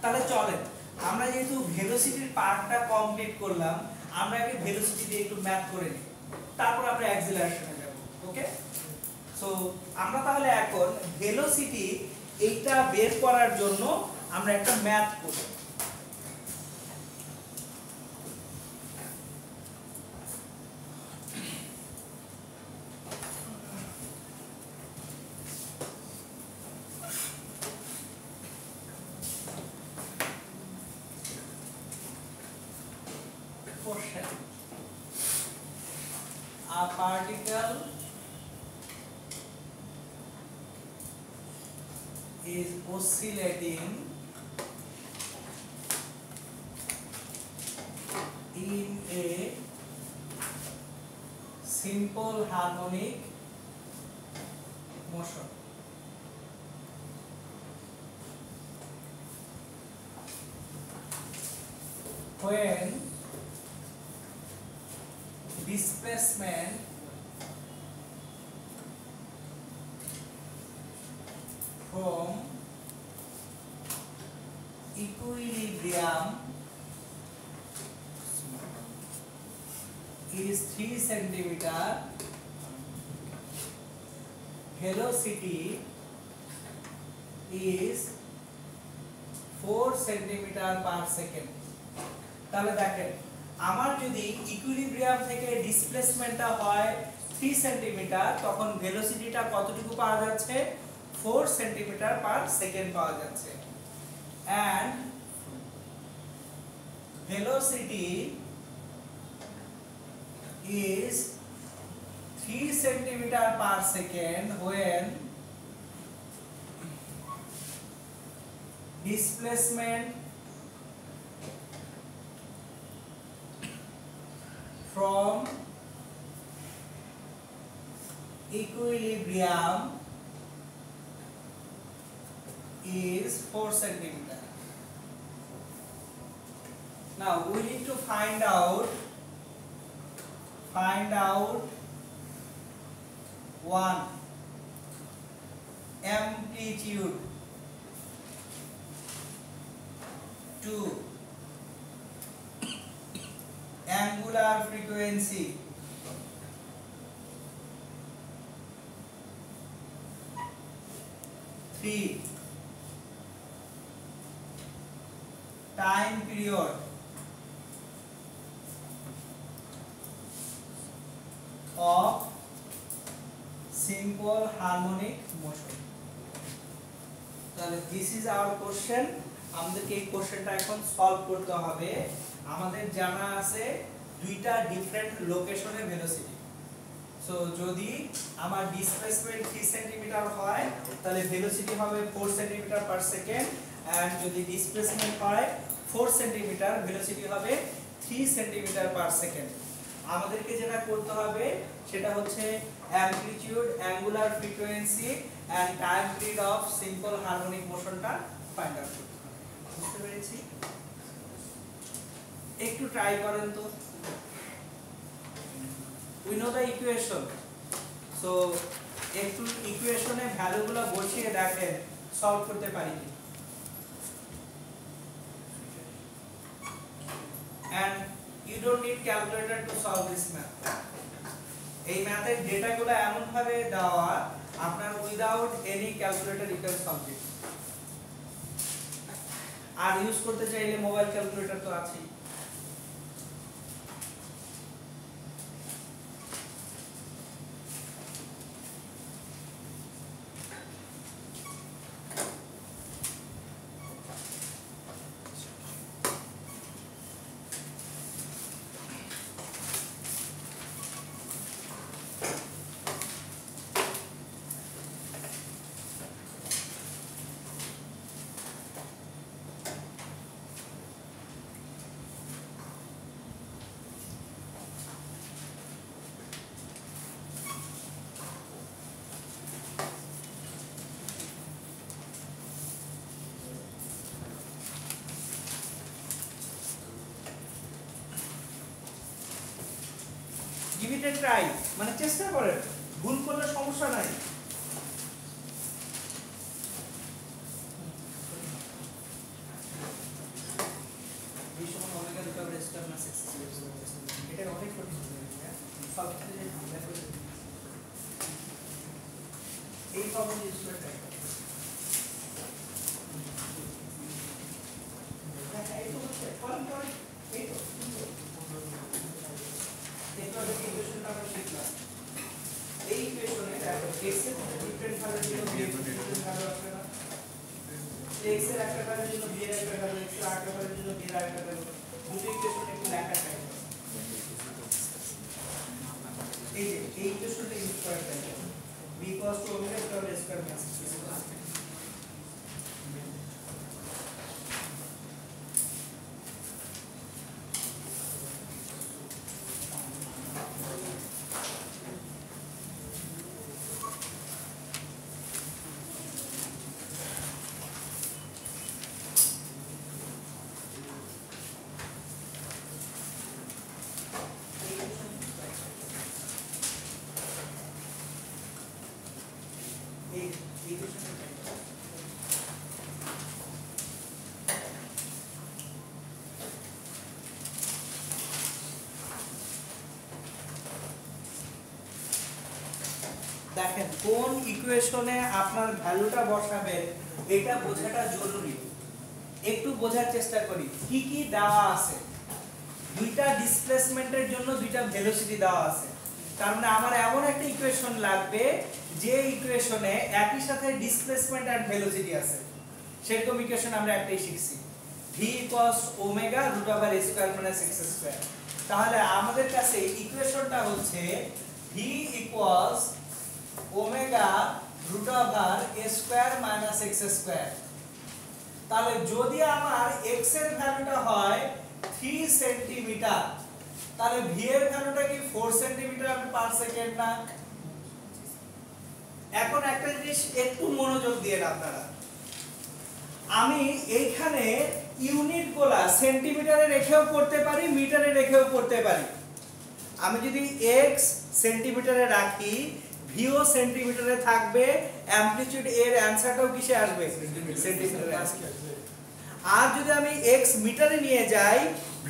তাহলে চলেন আমরা যেহেতু ভেলোসিটির পার্টটা কমপ্লিট করলাম আমরা আগে ভেলোসিটি দিয়ে একটু ম্যাথ করে নিই তারপর আমরা অ্যাক্সিলারেশনে যাব ওকে সো আমরা তাহলে এখন ভেলোসিটি এইটা বের করার জন্য আমরা একটা ম্যাথ করব a particle is oscillating in a simple harmonic motion when displacement from equilibrium is 3 centimeter, velocity is 4 centimeter per second. তাহলে দেখেন আমার যদি ইকুইলিব্রিয়াম থেকে ডিসপ্লেসমেন্টটা হয় 3 সেন্টিমিটার তখন ভেলোসিটিটা কতটুকু পাওয়া যাচ্ছে 4 সেন্টিমিটার পার সেকেন্ড পাওয়া যাচ্ছে and velocity is 3 centimeter per second when displacement from equilibrium is 4 centimeter. Now we need to find out one amplitude, 2 angular frequency, 3 time period, of simple harmonic motion. তাহলে this is our question. আমাদেরকে এই কোশ্চেনটা এখন solve করতে হবে। আমাদের জানা আছে দুইটা ডিফারেন্ট লোকেশনে ভেলোসিটি। সো যদি আমার ডিসপ্লেসমেন্ট 3 সেন্টিমিটার হয় তাহলে ভেলোসিটি হবে 4 সেন্টিমিটার পার সেকেন্ড, এন্ড যদি ডিসপ্লেসমেন্ট হয় 4 সেন্টিমিটার, ভেলোসিটি হবে 3 সেন্টিমিটার পার সেকেন্ড। আমাদেরকে যেটা করতে হবে সেটা হচ্ছে amplitude, angular frequency and time period of simple harmonic মোশনটা ফাইন্ড আউট করতে হবে। বুঝতে পেরেছি? একটু ট্রাই করেন তো। We know the equation, so একটু ইকুয়েশনে ভ্যালুগুলো বসিয়ে দেখেন সলভ করতে পারি কি। And you don't need calculator to solve this math. এই ম্যাথের ডেটাগুলো এমন ভাবে দেওয়া আপনার without any calculator you can solve it. আর ইউজ করতে চাইলে মোবাইল ক্যালকুলেটর তো আছেই। give it a try, মানে চেষ্টা করেন, ভুল করলে সমস্যা নাই। এটা অনেক কঠিন, সব কিছু এই ফর্মুলা ইউজ করে ট্রাই করুন। এই তো হচ্ছে ফর্ম করে এই তো ইকুয়েশনটা আমরা শিখলাম। এই ইকুয়েশনে দেখো x এর ডিফারেন্ট ভ্যালুর জন্য b এর ডিফারেন্ট ভ্যালু আসবে না, x এর একটা ভ্যালুর জন্য b এর একটা ভ্যালু, x এর একটা ভ্যালুর জন্য b এর একটা ভ্যালু, দুটো ইকুয়েশন একটু লেখা থাকে। এই যে এই ইকুয়েশনটা ইউজ করা যায় b = ω² + দেখেন কোন ইকুয়েশনে আপনার ভ্যালুটা বসাবেন এটা বোঝাটা জরুরি। একটু বোঝার চেষ্টা করি কি কি দেওয়া আছে। দুইটা ডিসপ্লেসমেন্টের জন্য দুইটা ভেলোসিটি দেওয়া আছে, তার মানে আমার এমন একটা ইকুয়েশন লাগবে যে ইকুয়েশনে একই সাথে ডিসপ্লেসমেন্ট আর ভেলোসিটি আছে। সেরকম ইকুয়েশন আমরা একটাই শিখছি, v = ω√r² - x²। তাহলে আমাদের কাছে ইকুয়েশনটা হচ্ছে v equals omega root over a square minus x square. তাহলে যদি আমার x এর ভ্যালুটা হয় 3 সেন্টিমিটার, তাহলে v এর ভ্যালুটা কি 4 সেন্টিমিটার পার সেকেন্ড না? এখন একটা জিনিস একটু মনোযোগ দিয়ে আপনারা, আমি এইখানে ইউনিটগুলা সেন্টিমিটারে রেখেও করতে পারি, মিটারে রেখেও করতে পারি। আমি যদি x সেন্টিমিটারে রাখি, v ও সেন্টিমিটারে থাকবে, অ্যামপ্লিটিউড এর অ্যানসারটাও কিসে আসবে? সেন্টিমিটারে আসবে। আর যদি আমি x মিটারে নিয়ে যাই,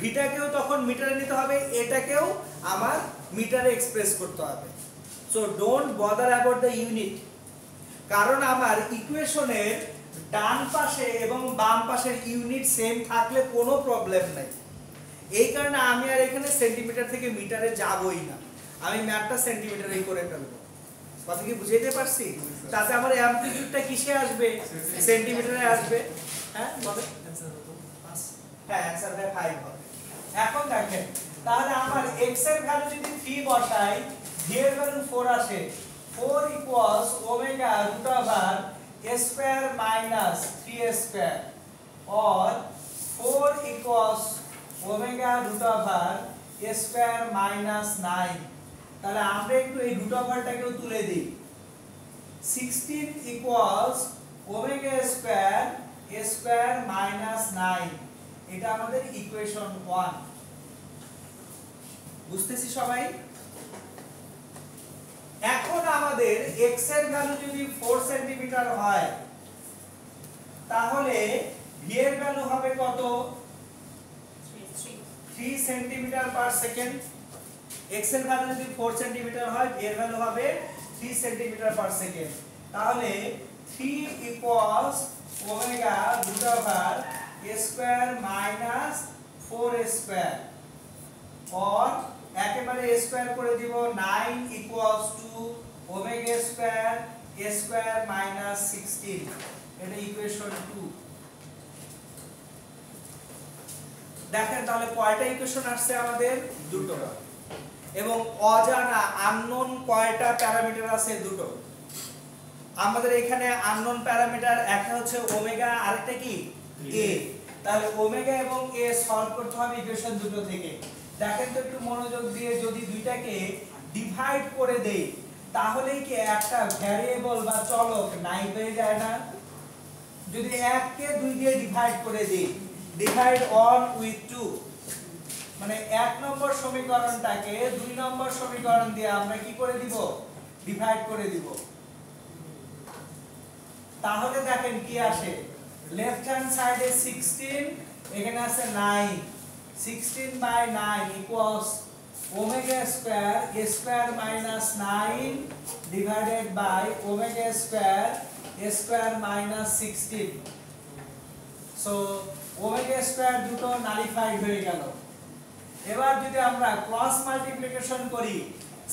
v টাকেও তখন মিটারে নিতে হবে, এটাকেও আমার মিটারে এক্সপ্রেস করতে হবে। So don't bother about the unit, কারণ আমার ইকুয়েশনের ডান পাশে এবং বাম পাশের ইউনিট সেম থাকলে কোনো প্রবলেম নাই। এই কারণে আমি আর এখানে সেন্টিমিটার থেকে মিটারে যাবই না, আমি ম্যাপটা সেন্টিমিটারেই করে ফেলবো। কথা কি বুঝাইতে পারছি? তাতে আমার অ্যামপ্লিটিউডটা কিসে আসবে? সেন্টিমিটারে আসবে। হ্যাঁ বলেন। হ্যাঁ অ্যানসার হয় 5 হবে। এখন দেখেন, তাহলে আমার x এর ভ্যালু যদি 3 বসাই, v এর ভ্যালু 4 আসে। 4 equals omega root over a square minus 3a square, or 4 equals omega root over a square minus 9। তাহলে আমরা একটু এই রুট ওভারটাকেও তুলে দিই। 16 equals omega square a square minus 9, এটা আমাদের ইকুয়েশন 1। বুঝতেছি সবাই? এখন আমাদের x এর ভ্যালু যদি 4 সেন্টিমিটার হয়, তাহলে v এর ভ্যালু হবে কত? 3 সেন্টিমিটার পার সেকেন্ড। x এর ভ্যালু যদি 4 সেন্টিমিটার হয়, v এর ভ্যালু হবে 3 সেন্টিমিটার পার সেকেন্ড। তাহলে 3 equals omega root over a square minus 4a square, और একেবারে a স্কয়ার করে দিব, 9 equals to omega square a square minus 16, এটা ইকুয়েশন 2। দেখেন তাহলে কয়টা ইকুয়েশন আসছে আমাদের? দুটো। এবং অজানা আননোন কয়টা প্যারামিটার আছে? দুটো। আমাদের এখানে আননোন প্যারামিটার একটা হচ্ছে ওমেগা, আরেকটা কি a। তাহলে ওমেগা এবং a সলভ করতে হবে ইকুয়েশন দুটো থেকে। দেখেন তো একটু মনোযোগ দিয়ে, যদি দুইটাকে ডিভাইড করে দেই, তাহলে কি একটা ভ্যারিয়েবল বা চলক নাই হয়ে যায় না? যদি 1 কে 2 দিয়ে ডিভাইড করে দেই, ডিভাইড 1 উইথ 2, মানে 1 নম্বর সমীকরণটাকে 2 নম্বর সমীকরণ দিয়ে আমরা কি করে দিব? ডিভাইড করে দিব। তাহলে দেখেন কি আসে, লেফট হ্যান্ড সাইডে 16, এখানে আছে 9। 16 by 9 equals omega square a square minus 9 divided by omega square a square minus 16. So omega square দুটো নালিফাইড হয়ে গেল। এবার যদি আমরা ক্রস মাল্টিপ্লিকেশন করি,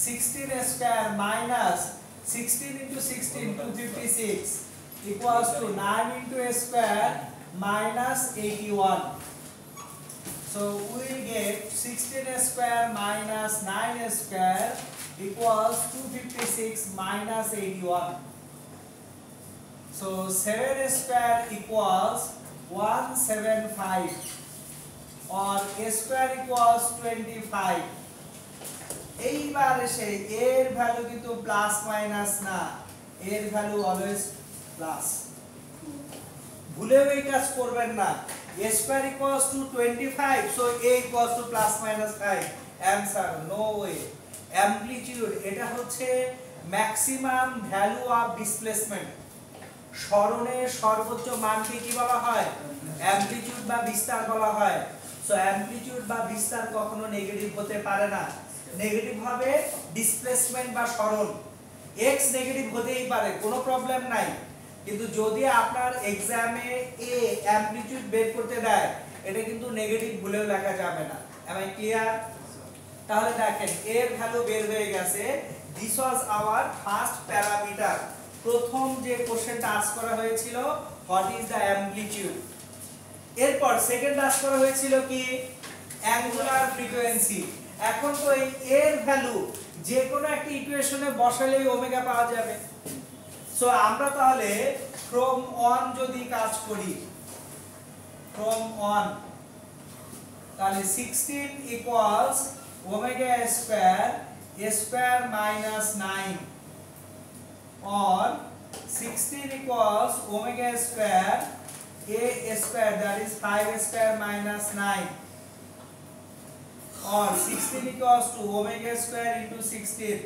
16 square minus 16 into 16 256 equals to 9 into a square minus 81. So we will get 16 square minus 9 square equals 256 minus 81. So 7 square equals 175, or a square equals 25. এইবার এসে এর ভ্যালু কিন্তু প্লাস মাইনাস না, এর ভ্যালু অলওয়েজ প্লাস। ভুলেও এই কাজ করবেন না। a square equals to 25, so a equals to plus minus 5. Answer no way. Amplitude এটা হচ্ছে ম্যাক্সিমাম ভ্যালু অফ ডিসপ্লেসমেন্ট। সরণের সর্বোচ্চ মানকে কি বলা হয়? অ্যামপ্লিটিউড বা বিস্তার বলা হয়। সো অ্যামপ্লিটিউড বা বিস্তার কখনো নেগেটিভ হতে পারে না। নেগেটিভ হবে ডিসপ্লেসমেন্ট বা সরণ। x নেগেটিভ হতেই পারে, কোনো প্রবলেম নাই, কিন্তু যদি আপনার এক্সামে এ অ্যামপ্লিটিউড বের করতে দেয়, এটা কিন্তু নেগেটিভ ভুলেও লেখা যাবে না। Am I clear? তাহলে দেখেন এর ভ্যালু বের হয়ে গেছে। This was our first parameter. প্রথম যে কোশ্চেনটা আস্ক করা হয়েছিল, হোয়াট ইজ দ্য অ্যামপ্লিটিউড। এরপর সেকেন্ড আস্ক করা হয়েছিল কি, অ্যাঙ্গুলার ফ্রিকোয়েন্সি। এখন তো এই এর ভ্যালু যে কোনো একটা ইকুয়েশনে বসালেই ওমেগা পাওয়া যাবে। সো আমরা তাহলে ফ্রম 1 যদি কাজ করি, ফ্রম 1 তাহলে 16 equals omega square a square minus 9 or 16 equals omega square a square, that is 5 square minus 9, or 16 equals to omega square into 16.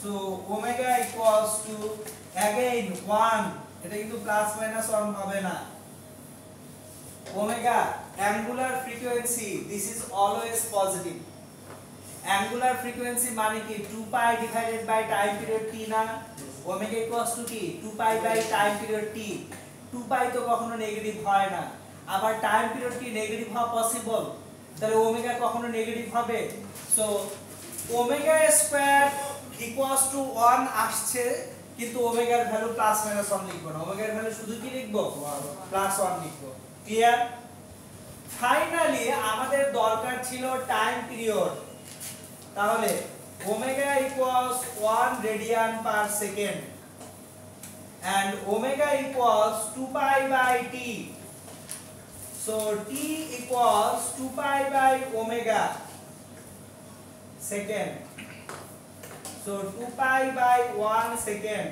So omega equals to again 1, এটা কিন্তু প্লাস মাইনাস 1 হবে না। omega angular frequency, this is always positive. angular frequency মানে কি 2 pi divided by time period t না, omega equals to কি 2 pi by time period t। 2 pi তো কখনো নেগেটিভ হয় না, আবার টাইম পিরিয়ড কি নেগেটিভ হওয়া পসিবল, তাহলে ওমেগা কখনো নেগেটিভ হবে। So omega square equals two 1 আসছে, কিন্তু ওমেগার ভ্যালু প্লাস মাইনাস 1 লিখব না, ওমেগার ভ্যালু শুধু কি লিখব প্লাস 1 লিখব। ক্লিয়ার? ফাইনালি আমাদের দরকার ছিল টাইম পিরিয়ড, তাহলে omega equals 1 radian per second and omega equals 2 pi by t. So t equals 2 pi by omega second. So 2 pi by 1 second,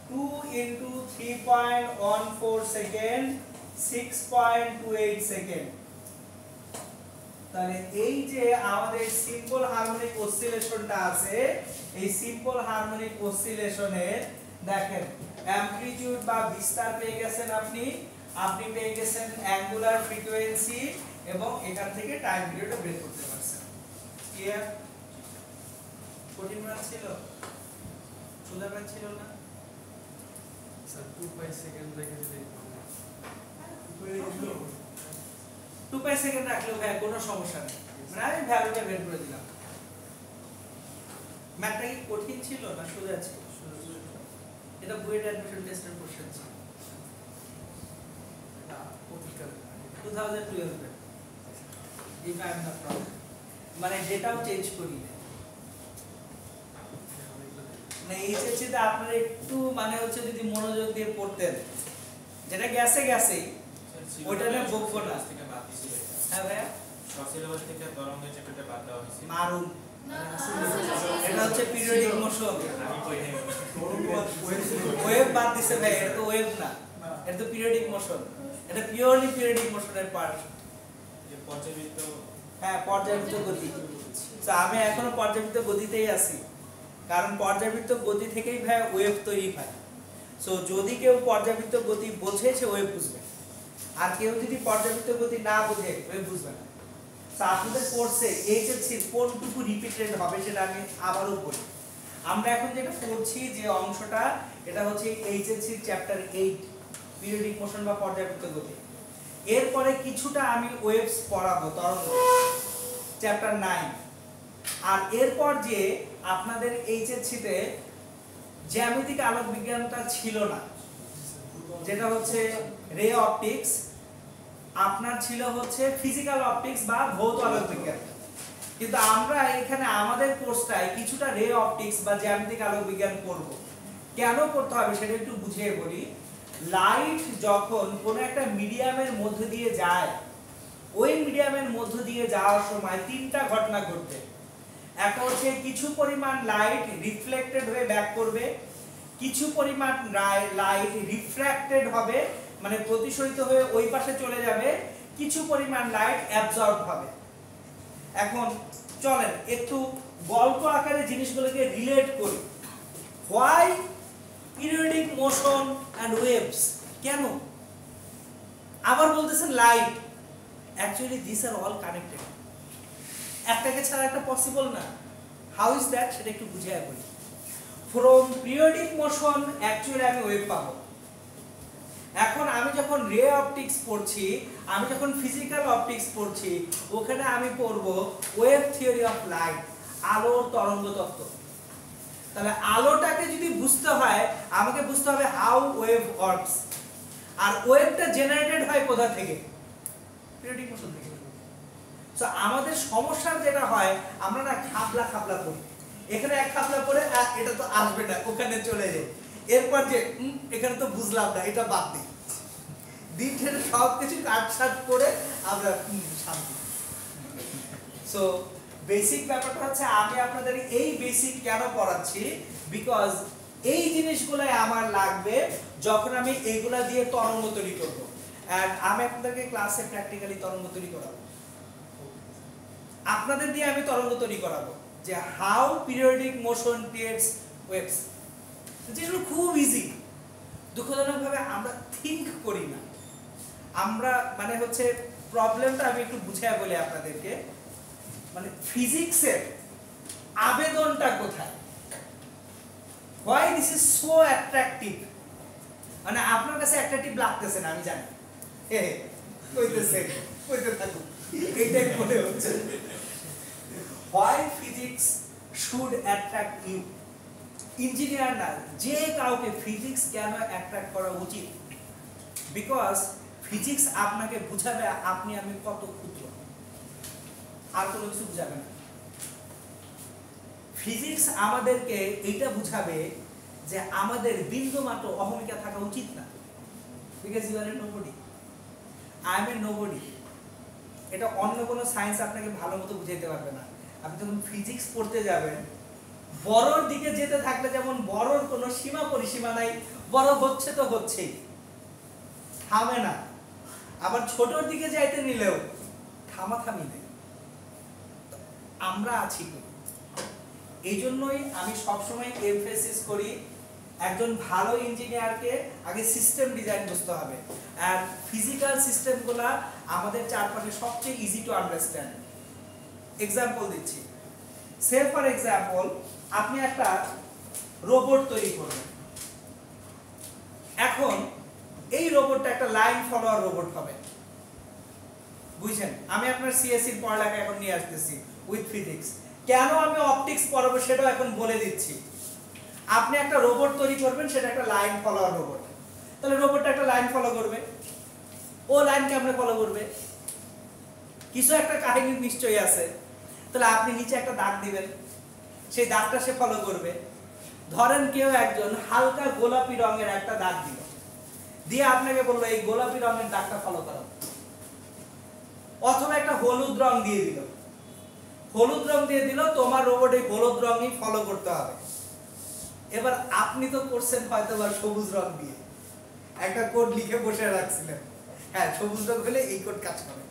2 into 3.14 second, 6.28 second. তাহলে এই যে আমাদের সিম্পল হারমোনিক অসিলেশনটা আছে, এই সিম্পল হারমোনিক অসিলেশনের দেখেন amplitude বা বিস্তার পেয়ে গেছেন, আপনি পেয়ে গেছেন অ্যাঙ্গুলার ফ্রিকোয়েন্সি, এবং এখান থেকে টাইম পিরিয়ডও বের করতে পারছেন। ক্লিয়ার? কঠিন ম্যাথ ছিল, সোজা ম্যাথ ছিল না স্যার 2 পাই সেকেন্ড রেখে দিলে 2 পাই সেকেন্ড রাখলেও ভাই কোনো সমস্যা নেই, মানে আমি ভ্যালুটা বের করে দিলাম। ম্যাথটা কি কঠিন ছিল না সোজা ছিল? এটা বুয়েট অ্যাডমিশন টেস্টের কোশ্চেন ছিল, এটা অধিকার 2012 এর, if I am not wrong, মানে ডেটাও চেঞ্জ করি না। মানে এইচএসসি তে আপনারা একটু মানে হচ্ছে যদি মনোযোগ দিয়ে পড়তেন, যেটা গেছে গেছেই, ওইটা নিয়ে বকবো না। হ্যাঁ ভাইয়া, সব সিলেবাস থেকে তরঙ্গের চ্যাপ্টারটা বাদ দেওয়া হয়েছে। মারুন, এটা হচ্ছে পিরিয়ডিক মোশন। আমি কই নাই। ওয়েভ বাদ দিছে ভাই, এটা তো ওয়েভ না, এটা তো পিরিয়ডিক মোশন, এটা পিওরলি পিরিয়ডিক মোশনের পার্ট। যে পর্যাবৃত্ত, হ্যাঁ পর্যাবৃত্ত গতি। তো আমি এখনো পর্যাবৃত্ত গতিতেই আছি, কারণ পর্যাবৃত্ত গতি থেকেই ভাই ওয়েভ তৈরি হয়। সো যদি কেউ পর্যাবৃত্ত গতি বোঝে সে ওয়েভ বুঝবে, আর কেউ যদি পর্যাবৃত্ত গতি না বোঝে ওয়েভ বুঝবে না। তো আপনাদের কোর্সে এইচএসসি কোনটুকু রিপিটেড হবে সেটা আমি আবারও বলি। আমরা এখন যেটা পড়ছি যে অংশটা, এটা হচ্ছে এইচএসসি চ্যাপ্টার 8 পিরিয়ডিক মোশন বা পর্যাবৃত্ত গতি। এরপরে কিছুটা আমি ওয়েভস পড়াবো তরঙ্গ, চ্যাপ্টার 9। আর এরপর যে আপনাদের এইচএসসি তে জ্যামিতিক আলোক বিজ্ঞানটা ছিল না, যেটা হচ্ছে রে অপটিক্স, আপনার ছিল হচ্ছে ফিজিক্যাল অপটিক্স বা ভৌত আলোক বিজ্ঞান। কিন্তু আমরা এখানে আমাদের কোর্সটায় কিছুটা রে অপটিক্স বা জ্যামিতিক আলোক বিজ্ঞান পড়ব। কেন পড়তে হবে সেটা একটু বুঝিয়ে বলি। লাইট যখন কোনো একটা মিডিয়ামের মধ্য দিয়ে যায়, ওই মিডিয়ামের মধ্য দিয়ে যাওয়ার সময় তিনটা ঘটনা ঘটবে। একটা হচ্ছে কিছু পরিমাণ লাইট রিফ্লেক্টেড হয়ে ব্যাক করবে, কিছু পরিমাণ লাইট রিফ্র্যাক্টেড হবে মানে প্রতিসরিত হয়ে ওই পাশে চলে যাবে, কিছু পরিমাণ লাইট অ্যাবজর্ব হবে। এখন চলেন একটু গল্প আকারে জিনিসগুলোকে রিলেট করি। Why periodic motion and waves, কেন? আবার বলতেছেন light, actually this are all connected, একটাকে ছাড়া একটা পসিবল না। হাউ ইজ দ্যাট সেটা একটু বুঝিয়ে বলি। ফ্রম পিরিয়ডিক মোশন অ্যাকচুয়ালি আমি ওয়েভ পাবো। এখন আমি যখন রে অপটিক্স পড়ছি, আমি যখন ফিজিক্যাল অপটিক্স পড়ছি, ওখানে আমি পড়বো ওয়েভ থিওরি অফ লাইট, আলোর তরঙ্গ তত্ত্ব। তাহলে আলোটাকে যদি বুঝতে হয় আমাকে বুঝতে হবে হাউ ওয়েভ ওয়ার্কস। আর ওয়েভটা জেনারেটেড হয় কোথা থেকে? পিরিয়ডিক মোশন থেকে। সো আমাদের সমস্যা যেটা হয় আমরা না খাপলা খাপলা করি, এখানে এক খাপলা করে এটা তো আসবে না ওখানে চলে যায়, এরপর যে এখানে তো বুঝলাম না এটা বাদ দিই, দিনের সব কিছু কাটছাট করে আমরা শান্তি। সো বেসিক ব্যাপারটা হচ্ছে আমি আপনাদের এই বেসিক কেন পড়াচ্ছি, বিকজ এই জিনিসগুলাই আমার লাগবে যখন আমি এইগুলা দিয়ে তরঙ্গ তৈরি করব। এন্ড আমি আপনাদেরকে ক্লাসে প্র্যাকটিক্যালি তরঙ্গ তৈরি করাবো, আপনাদের দিয়ে আমি তরঙ্গ তৈরি করাবো যে how periodic motion creates waves, যেগুলো খুব ইজি। দুঃখজনকভাবে আমরা থিঙ্ক করি না, আমরা মানে হচ্ছে প্রবলেমটা আমি একটু বুঝাই বলি আপনাদেরকে, মানে ফিজিক্সের আবেদনটা কোথায়, why this is so attractive, মানে আপনার কাছে অ্যাট্রাকটিভ লাগতেছে না আমি জানি, কইতে থাকুন এইটাই মনে হচ্ছে। why physics should attract you, engineer না যে কাউকে ফিজিক্স কেন অ্যাট্রাক্ট করা উচিত, বিকজ ফিজিক্স আপনাকে বুঝাবে আপনি আমি কত ক্ষুদ্র, আর কোনো কিছু বুঝাবে না। ফিজিক্স আমাদেরকে এটা বুঝাবে যে আমাদের বিন্দুমাত্র অহমিকা থাকা উচিত না, because you are a nobody, I am a nobody. এটা অন্য কোনো সায়েন্স আপনাকে ভালো মতো বুঝাইতে পারবে না। আপনি যখন ফিজিক্স পড়তে যাবেন, বড়র দিকে যেতে থাকলে যেমন বড়র কোনো সীমা পরিসীমা নাই, বড় হচ্ছে তো হচ্ছেই, থামে না। আবার ছোটর দিকে যাইতে নিলেও থামাথামি নেই। আমরা আছি তো, এই জন্যই আমি সবসময় এমফেসিস করি একজন ভালো ইঞ্জিনিয়ারকে আগে সিস্টেম ডিজাইন বুঝতে হবে, আর ফিজিক্যাল সিস্টেমগুলা আমাদের চারপাশে সবচেয়ে ইজি টু আন্ডারস্ট্যান্ড। এক্সাম্পল দিচ্ছি, সে ফর এক্সাম্পল আপনি একটা রোবট তৈরি করবেন, এখন এই রোবটটা একটা লাইন ফলোয়ার রোবট হবে, বুঝছেন? আমি আপনার সিএসসি এর পড়ালেখা এখন নিয়ে আসতেছি উইথ ফিজিক্স, কেন আমি অপটিক্স পড়াবো সেটাও এখন বলে দিচ্ছি। আপনি একটা রোবট তৈরি করবেন, সেটা একটা লাইন ফলোয়ার রোবট, তাহলে রোবটটা একটা লাইন ফলো করবে, ও লাইন কেমনে ফলো করবে, কিছু একটা কাহিনী নিশ্চয়ই আছে, তাহলে আপনি নিচে একটা দাগ দিবেন, সেই দাগটা সে ফলো করবে। ধরেন কেউ একজন হালকা গোলাপি রঙের একটা দাগ দিল, দিয়ে আপনাকে বললো এই গোলাপি রঙের দাগটা ফলো করো, অথবা একটা হলুদ রং দিয়ে দিল, হলুদ রং দিয়ে দিল, তোমার রোবট এই হলুদ রঙই ফলো করতে হবে। এবার আপনি তো করছেন হয়তো বা সবুজ রং দিয়ে একটা কোড লিখে বসে রাখছিলেন, হ্যাঁ সবুজ রং হলে এই কোড কাজ করে,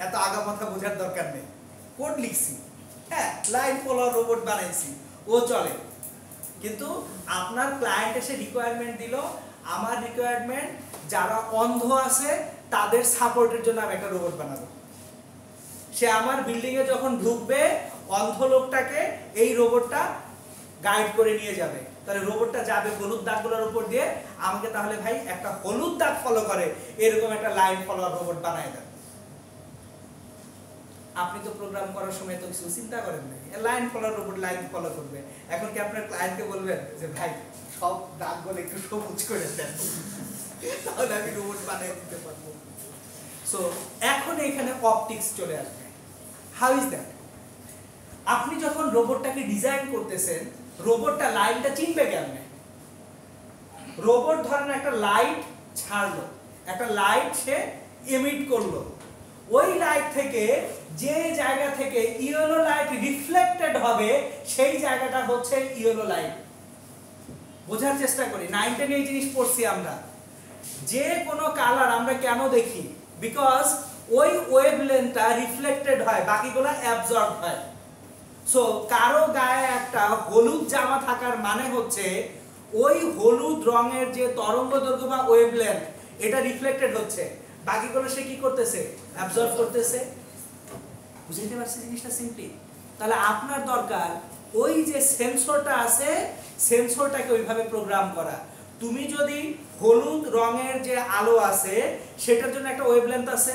এত আগা মাথা বোঝার দরকার নেই, কোড লিখছি, হ্যাঁ লাইন ফলোয়ার রোবট বানাইছি, ও চলে। কিন্তু আপনার ক্লায়েন্ট এসে রিকোয়ারমেন্ট দিল, আমার রিকোয়ারমেন্ট যারা অন্ধ আছে তাদের সাপোর্টের জন্য আমি একটা রোবট বানাবো। সে আমার বিল্ডিং এ যখন ঢুকবে, অন্ধ লোকটাকে এই রোবটটা গাইড করে নিয়ে যাবে, তাহলে রোবটটা যাবে হলুদ দাগগুলোর উপর দিয়ে, আমাকে তাহলে ভাই একটা হলুদ দাগ ফলো করে এরকম একটা লাইন ফলোয়ার রোবট বানায় দেন। আপনি তো প্রোগ্রাম করার সময় তো কিছু চিন্তা করেন না, line follower robot line follow করবে। এখন কি আপনার ক্লায়েন্টকে বলবেন যে ভাই সব দাগগুলো একটু সবুজ করে দেন, তাহলে আমি রোবট বানিয়ে দিতে পারবো। সো এখন এখানে অপটিক্স চলে আসবে। How is that? আপনি যখন রোবটটাকে ডিজাইন করতেছেন, রোবটটা লাইনটা চিনবে কেমনে? রোবট ধরেন একটা লাইট ছাড়লো, একটা লাইট সে এমিট করলো, ওই লাইট থেকে যে জায়গা থেকে ইয়েলো লাইট রিফ্লেক্টেড হবে সেই জায়গাটা হচ্ছে ইয়েলো লাইট। বোঝার চেষ্টা করি, 9 10 এই জিনিস পড়ছি আমরা। যে কোনো কালার আমরা কেন দেখি? বিকজ ওই ওয়েভলেন্থটা রিফ্লেক্টেড হয়, বাকিগুলো অ্যাবজর্ব হয়। সো কারো গায়ে একটা হলুদ জামা থাকার মানে হচ্ছে ওই হলুদ রঙের যে তরঙ্গ দৈর্ঘ্য বা ওয়েভলেন্থ এটা রিফ্লেক্টেড হচ্ছে, বাকিগুলো সে কি করতেছে? অ্যাবজর্ব করতেছে। বুঝতে পারছি জিনিসটা সিম্পলি? তাহলে আপনার দরকার ওই যে সেন্সরটা আছে, সেন্সরটাকে ওইভাবে প্রোগ্রাম করা। তুমি যদি হলুদ রঙের যে আলো আছে সেটার জন্য একটা ওয়েভলেন্থ আছে,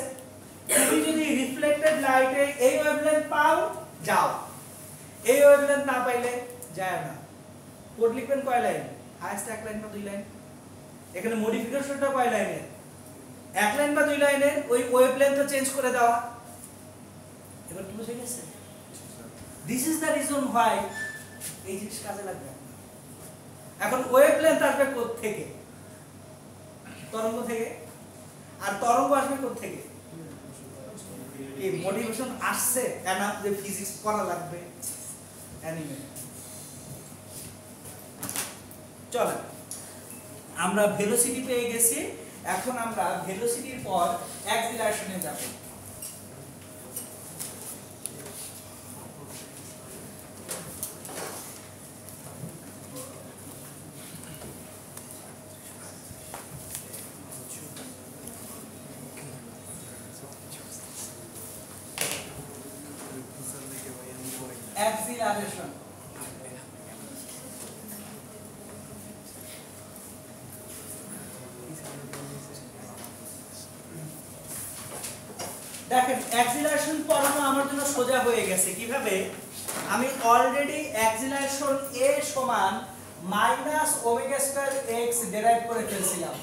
তুমি যদি রিফ্লেক্টেড লাইটে এই ওয়েভলেন্থ পাও যাও, এই ওয়েভলেন্থ না পাইলে যায় না। কোড লিখবেন কয় লাইন? হাইয়েস্ট 1 লাইন বা 2 লাইন। এখানে মডিফিকেশনটা কয় লাইনের? 1 লাইন বা 2 লাইনের, ওই ওয়েভলেন্থটা চেঞ্জ করে দেওয়া। এবার কি বুঝে গেছে? This is the reason why এই জিনিস কাজে লাগবে। এখন ওয়েভলেন্থ আসবে কোথা থেকে? তরঙ্গ থেকে। আর তরঙ্গ আসবে কোথা থেকে? এই মোটিভেশন আসছে এনাফ যে ফিজিক্স করা লাগবে অ্যানিমে। চলো আমরা ভেলোসিটি পেয়ে গেছি, এখন আমরা ভেলোসিটির পর অ্যাক্সিলারেশনে যাব। অ্যাক্সিলারেশন দেখেন, অ্যাক্সিলারেশন পড়ানো আমার জন্য সোজা হয়ে গেছে। কিভাবে? আমি অলরেডি অ্যাক্সিলারেশন a সমান minus omega square x derive করে ফেলছিলাম।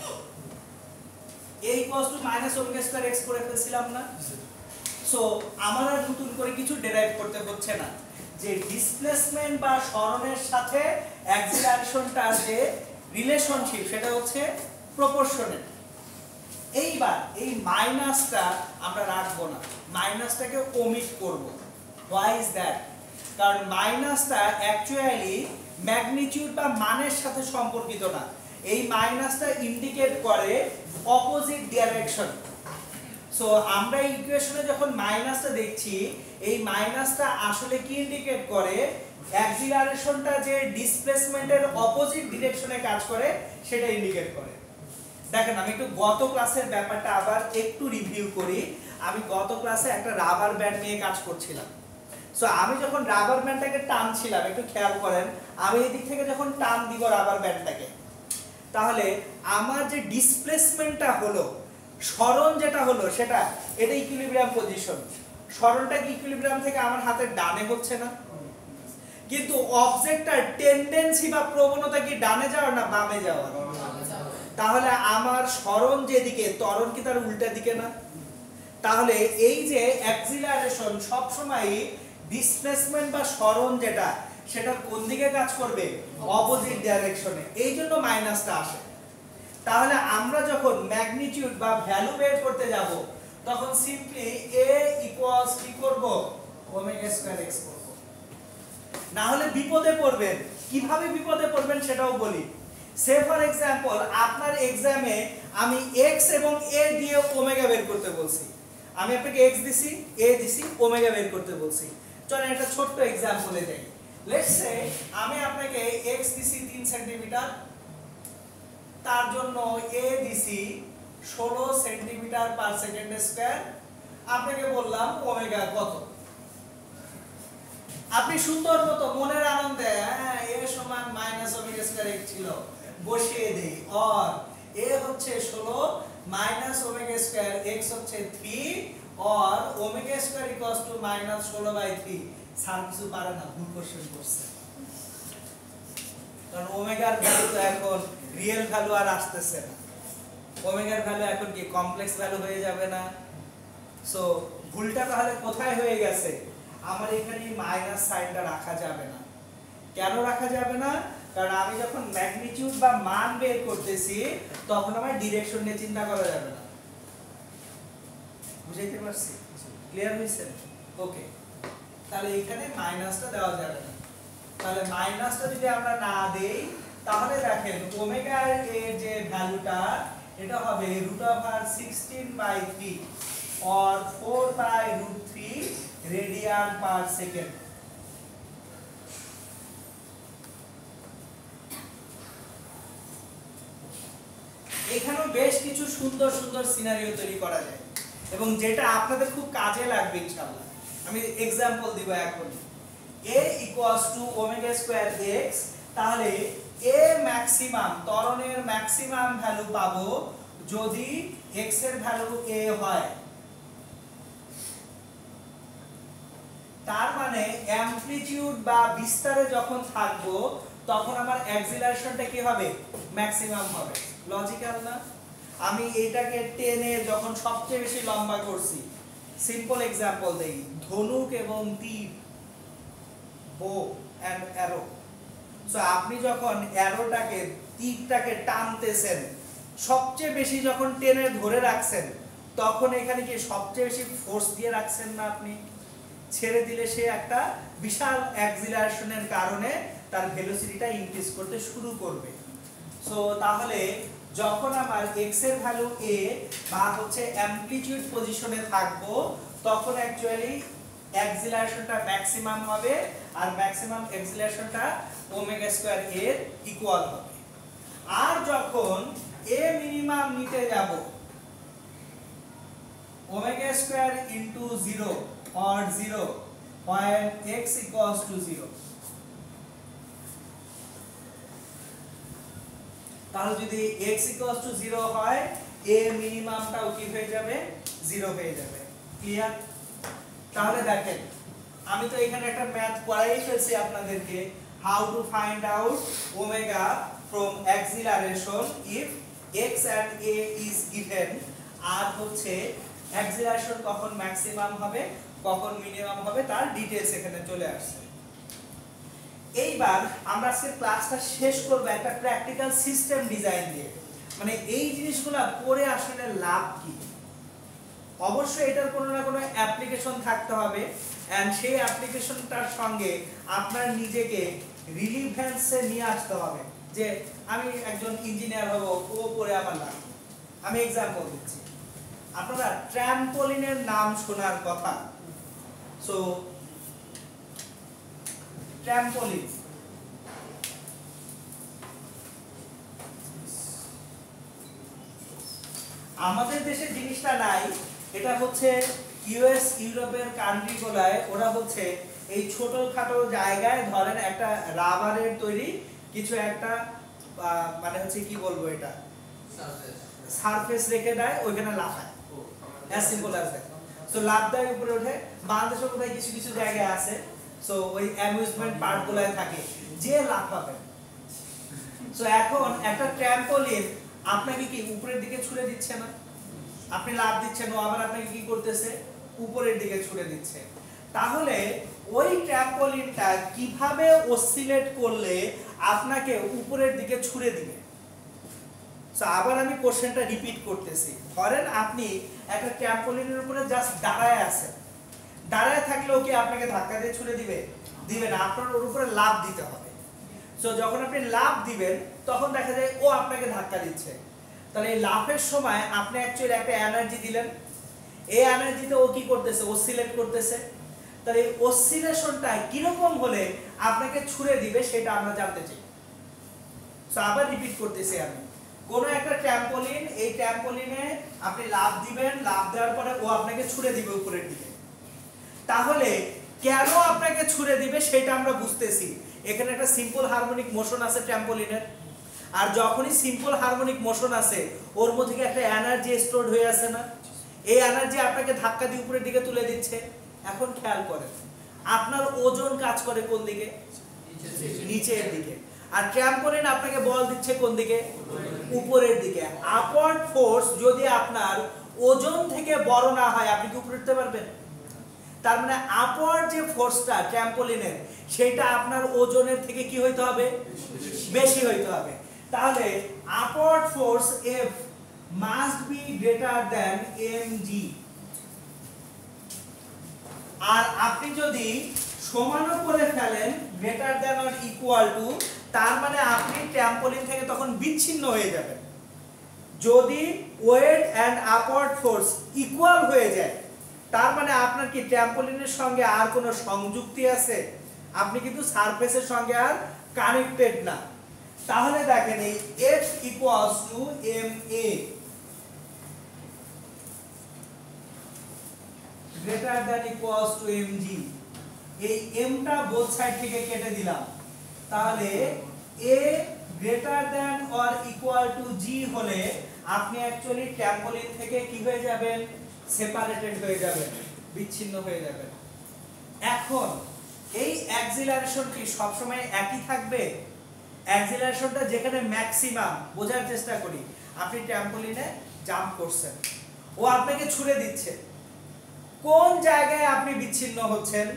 a equals to minus omega square x করে ফেলছিলাম না? সো আমার আর নতুন করে কিছু ডেরাইভ করতে হচ্ছে না। যে ডিসপ্লেসমেন্ট বা সরণের সাথে অ্যাক্সিলারেশনটার যে রিলেশনশিপ সেটা হচ্ছে প্রপোর্শনাল। এইবার এই মাইনাসটা আমরা রাখবো না, মাইনাসটাকে ওমিট করব। Why is that? কারণ মাইনাসটা অ্যাকচুয়ালি ম্যাগনিটিউড বা মানের সাথে সম্পর্কিত না। এই মাইনাসটা ইন্ডিকেট করে অপোজিট ডাইরেকশন। সো আমরা এই ইকুয়েশনে যখন মাইনাসটা দেখছি, এই মাইনাসটা আসলে কি ইন্ডিকেট করে? অ্যাক্সিলারেশনটা যে ডিসপ্লেসমেন্টের অপোজিট ডিরেকশনে কাজ করে সেটা ইন্ডিকেট করে। দেখেন, আমি একটু গত ক্লাসের ব্যাপারটা আবার একটু রিভিউ করি। আমি গত ক্লাসে একটা রাবার ব্যান্ড নিয়ে কাজ করছিলাম। সো আমি যখন রাবার ব্যান্ডটাকে টানছিলাম, একটু খেয়াল করেন, আমি এই দিক থেকে যখন টান দিব রাবার ব্যান্ডটাকে, তাহলে আমার যে ডিসপ্লেসমেন্টটা হলো, সরণ যেটা হলো সেটা এটা ইকুইলিব্রিয়াম পজিশন। সরণটা কি ইকুইলিব্রিয়াম থেকে আমার হাতের ডানে হচ্ছে না? কিন্তু অবজেক্টটার টেন্ডেন্সি বা প্রবণতা কি ডানে যাওয়ার না বামে যাওয়ার? তাহলে আমার সরণ যেদিকে, ত্বরণ কি তার উল্টা দিকে না? তাহলে এই যে অ্যাক্সিলারেশন সব সময় ডিসপ্লেসমেন্ট বা সরণ যেটা সেটার কোন দিকে কাজ করবে? অপোজিট ডাইরেকশনে। এই জন্য মাইনাসটা আসে। তাহলে আমরা যখন ম্যাগনিটিউড বা ভ্যালু বের করতে যাব, তখন সিম্পলি a ইকুয়ালস কি করব? ওমেগা স্কয়ার x করব। না হলে বিপদে পড়বেন। কিভাবে বিপদে পড়বেন সেটাও বলি। সে ফর এক্সাম্পল, আপনার এক্সামে আমি x এবং a দিয়ে ওমেগা বের করতে বলছি। আমি আপনাকে x দিছি, a দিছি, ওমেগা বের করতে বলছি। চলেন একটা ছোট্ট এক্সাম্পলে যাই। লেটস সে আমি আপনাকে x দিছি 3 সেন্টিমিটার, তার জন্য a দিছি 16 সেন্টিমিটার পার সেকেন্ড স্কয়ার। আপনাকে বললাম ওমেগা কত। আপনি সুন্দর মতো মনের আনন্দে a সমান মাইনাস ওমেগা স্কয়ার x ছিল বসিয়ে দেই, আর a হচ্ছে 16 মাইনাস ওমেগা স্কয়ার x হচ্ছে 3, আর omega square equals to minus 16/3। Sir কিছু পারে না, ভুল কোশ্চেন করছে। কারণ ওমেগার ভ্যালু তো এখন রিয়েল ভ্যালু আর আসতেছে না। ওমেগার ভ্যালু এখন কি কমপ্লেক্স ভ্যালু হয়ে যাবে না? সো ভুলটা তাহলে কোথায় হয়ে গেছে? আমার এখানে মাইনাস সাইনটা রাখা যাবে না। কেন রাখা যাবে না? কারণ আমি যখন ম্যাগনিটিউড বা মান বের করতেছি, তখন আমার ডিরেকশন নিয়ে চিন্তা করা যাবে না। বুঝাইতে পারছি? ক্লিয়ার হইছে? ওকে, তাহলে এখানে মাইনাসটা দেওয়া যাবে না। তাহলে মাইনাসটা যদি আমরা না দেই, তাহলে দেখেন ওমেগা এর যে ভ্যালুটা এটা হবে √16/3 or 4/√3 রেডিয়ান পার সেকেন্ড। এখানেও বেশ কিছু সুন্দর সুন্দর সিনারিও তৈরি করা যায় এবং যেটা আপনাদের খুব কাজে লাগবে ইনশাআল্লাহ। আমি এক্সাম্পল দিব এখন। a equals to omega square x, তাহলে a ম্যাক্সিমাম, ত্বরণের ম্যাক্সিমাম ভ্যালু পাবো যদি x এর ভ্যালু a হয়। তার মানে অ্যামপ্লিটিউড বা বিস্তারে যখন থাকবো তখন আমার অ্যাক্সিলারেশনটা কি হবে? ম্যাক্সিমাম হবে। লজিক্যাল না? আমি এটাকে টেনে যখন সবচেয়ে বেশি লম্বা করছি, সিম্পল এক্সাম্পল দেই, ধনুক এবং তীর, বো এন্ড অ্যারো। সো আপনি যখন অ্যারোটাকে তীরটাকে টানতেছেন, সবচেয়ে বেশি যখন টেনে ধরে রাখছেন, তখন এখানে কি সবচেয়ে বেশি ফোর্স দিয়ে রাখছেন না আপনি? ছেড়ে দিলে সে একটা বিশাল অ্যাক্সিলারেশনের কারণে তার ভেলোসিটিটা ইনক্রিজ করতে শুরু করবে। সো তাহলে যখন আমার x এর ভ্যালু a বা হচ্ছে অ্যামপ্লিটিউড পজিশনে থাকবো, তখন অ্যাকচুয়ালি অ্যাক্সিলারেশনটা ম্যাক্সিমাম হবে, আর ম্যাক্সিমাম অ্যাক্সিলারেশনটা ওমেগা স্কয়ার এর ইকুয়াল হবে। আর যখন a মিনিমাম নিতে যাব, omega square into 0 or 0 when x equals to 0, তাহলে যদি x equals to 0 হয়, a মিনিমামটাও কি হয়ে যাবে? 0 হয়ে যাবে। ক্লিয়ার? তাহলে দেখেন, আমি তো এখানে একটা ম্যাথ করাই ফেলছি আপনাদেরকে, how to find out omega from acceleration if x and a is given, আর হচ্ছে অ্যাক্সিলারেশন কখন ম্যাক্সিমাম হবে, কখন মিনিমাম হবে, তার ডিটেইলস এখানে চলে আসছে। এইবার আমরা আজকে ক্লাসটা শেষ করব একটা প্র্যাকটিক্যাল সিস্টেম ডিজাইন দিয়ে। মানে এই জিনিসগুলো পড়ে আসলে লাভ কি? অবশ্যই এটার কোনো না কোনো অ্যাপ্লিকেশন থাকতে হবে, এন্ড সেই অ্যাপ্লিকেশনটার সঙ্গে আপনার নিজেকে রিলিভেন্সে নিয়ে আসতে হবে, যে আমি একজন ইঞ্জিনিয়ার হব, ও পড়ে আমার লাভ। আমি এক্সাম্পল দিচ্ছি, আপনারা ট্র্যাম্পোলিনের নাম শোনার কথা। সো ট্র্যাম্পোলিন, আমাদের দেশে জিনিসটা নাই, এটা হচ্ছে ইউএস ইউরোপের কান্ট্রিগুলোয় ওরা হচ্ছে এই ছোটখাটো জায়গায় ধরেন একটা রাবারের তৈরি কিছু একটা মানে হচ্ছে কি বলবো, এটা সারফেস রেখে দেয়, ওইখানে লাফায়, as simple as that. So লাফ দেয়, উপরে ওঠে। বাংলাদেশে কোথায় কিছু কিছু জায়গায় আছে, সো ওই অ্যামিউজমেন্ট পার্কগুলোয় থাকে, যে লাফাবে। সো এখন একটা ট্র্যাম্পোলিন আপনাকে কি উপরের দিকে ছুড়ে দিচ্ছে না? আপনি লাফ দিচ্ছেন, ও আবার আপনাকে কি করতেছে? উপরের দিকে ছুড়ে দিচ্ছে। তাহলে ওই ট্র্যাম্পোলিনটা কিভাবে অসিলেট করলে আপনাকে উপরের দিকে ছুড়ে দিবে? সো আবার আমি কোশ্চেনটা রিপিট করতেছি। ধরেন আপনি একটা ট্র্যাম্পোলিনের উপরে জাস্ট দাঁড়ায় আছেন, দাঁড়ায় থাকলেও কি আপনাকে ধাক্কা দিয়ে ছুড়ে দিবে? দিবে না, আপনার ওর উপরে লাফ দিতে হবে। সো যখন আপনি লাফ দিবেন, তখন দেখা যায় ও আপনাকে ধাক্কা দিচ্ছে। তাহলে এই লাফের সময় আপনি অ্যাকচুয়ালি একটা এনার্জি দিলেন, এই এনার্জিতে ও কি করতেছে? অসিলেট করতেছে। তাহলে এই অসিলেশনটা কিরকম হলে আপনাকে ছুড়ে দিবে সেটা আমরা জানতে চাই। সো আবার রিপিট করতেছি আমি, কোন একটা ট্র্যাম্পোলিন, এই ট্র্যাম্পোলিনে আপনি লাফ দিবেন, লাফ দেওয়ার পরে ও আপনাকে ছুড়ে দিবে উপরের দিকে। তাহলে কেন আপনাকে ছুড়ে দিবে সেটা আমরা বুঝতেছি। এখানে একটা সিম্পল হারমোনিক মোশন আছে ট্র্যাম্পোলিনের, আর যখনই সিম্পল হারমোনিক মোশন আছে, ওর মধ্যে একটা এনার্জি স্টোরড হয়ে আছে না? এই এনার্জি আপনাকে ধাক্কা দিয়ে উপরের দিকে তুলে দিচ্ছে। এখন খেয়াল করেন, আপনার ওজন কাজ করে কোন দিকে? নিচের দিকে। আর ট্র্যাম্পোলিন আপনাকে বল দিচ্ছে কোন দিকে? উপরের দিকে। আপওয়ার্ড ফোর্স যদি আপনার ওজন থেকে বড় না হয়, আপনি কি উপরে উঠতে পারবেন? তার মানে আপওয়ার্ড যে ফোর্সটা ট্র্যাম্পোলিনের, সেটা আপনার ওজনের থেকে কি হইতে হবে? বেশি হইতে হবে। তাহলে upward force F must be greater than mg। আর আপনি যদি সমানও করে ফেলেন greater than or equal to, তার মানে আপনি ট্র্যাম্পোলিন থেকে তখন বিচ্ছিন্ন হয়ে যাবেন। যদি weight and upward force equal হয়ে যায়, তার মানে আপনার কি ট্র্যাম্পোলিনের সঙ্গে আর কোনো সংযুক্তি আছে? আপনি কিন্তু সারফেসের সঙ্গে আর কানেক্টেড না। তাহলে দেখেন এই F equals to ma greater than equals to mg, এই m টা বোথ সাইড থেকে কেটে দিলাম। তাহলে a greater than or equal to g হলে আপনি অ্যাকচুয়ালি ট্র্যাম্পোলিন থেকে কি হয়ে যাবেন? সেপারেটেড হয়ে যাবেন, বিচ্ছিন্ন হয়ে যাবেন। এখন এই অ্যাক্সিলারেশন কি সব সময় একই থাকবে? অ্যাক্সিলারেশনটা যেখানে ম্যাক্সিমাম, বোঝার চেষ্টা করি। আপনি ট্র্যাম্পোলিনে জাম্প করছেন, ও আপনাকে ছুড়ে দিচ্ছে, কোন জায়গায় আপনি বিচ্ছিন্ন হচ্ছেন?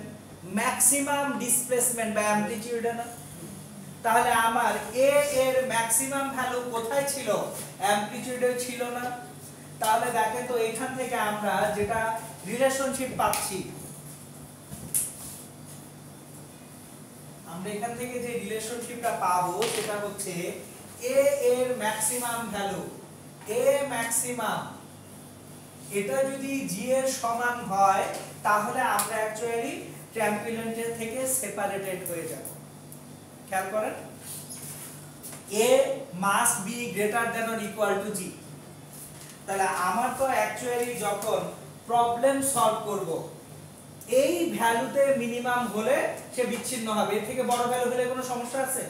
ম্যাক্সিমাম ডিসপ্লেসমেন্ট বা অ্যামপ্লিটিউডে না? তাহলে আমার এ এর ম্যাক্সিমাম ভ্যালু কোথায় ছিল? অ্যামপ্লিটিউডে ছিল না? তাহলে দেখেন তো এখান থেকে আমরা যেটা রিলেশনশিপ পাচ্ছি, আমরা এখান থেকে যে রিলেশনশিপটা পাবো সেটা হচ্ছে এ এর ম্যাক্সিমাম ভ্যালু, এ ম্যাক্সিমাম, এটা যদি জি এর সমান হয় তাহলে আমরা অ্যাকচুয়ালি ট্রাম্পোলিনের থেকে সেপারেটেড হয়ে যাব। খেয়াল করেন, A must be greater than or equal to G. তাহলে আমার তো অ্যাকচুয়ালি যখন প্রবলেম সলভ করব, এই ভ্যালুতে মিনিমাম হলে সে বিচ্ছিন্ন হবে, এর থেকে বড় ভ্যালু হলে কোনো সমস্যা আছে?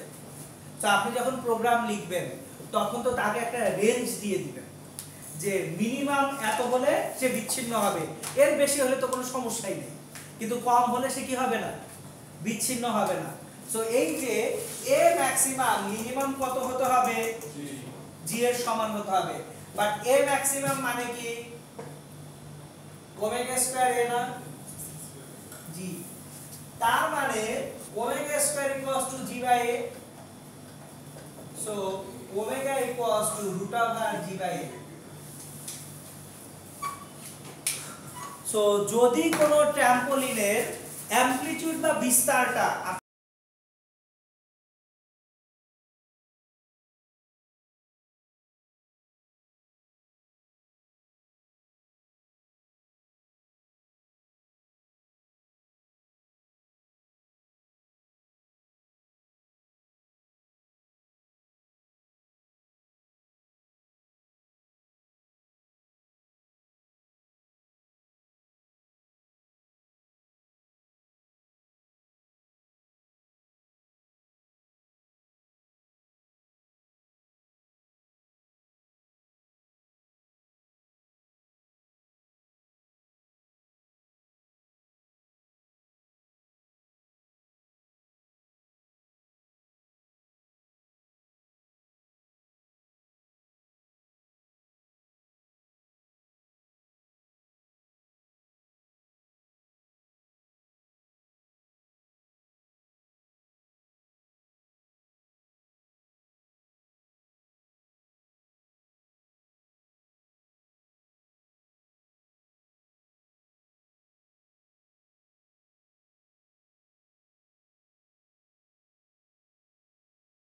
তো আপনি যখন প্রোগ্রাম লিখবেন তখন তো তাকে একটা রেঞ্জ দিয়ে দিবেন যে মিনিমাম এত হলে সে বিচ্ছিন্ন হবে, এর বেশি হলে তো কোনো সমস্যাই নেই, কিন্তু কম হলে সে কি হবে না? বিচ্ছিন্ন হবে না। সো এই যে এ ম্যাক্সিমাম, মিনিমাম কত হতে হবে? জি এর সমান হতে হবে। বাট এ ম্যাক্সিমাম মানে কি? ওমেগা স্কয়ার এ না? জি। তার মানে omega square equals to g by a. So omega equals to root over g by a. So যদি কোনো ট্রাম্পোলিনের অ্যামপ্লিটিউড বা বিস্তারটা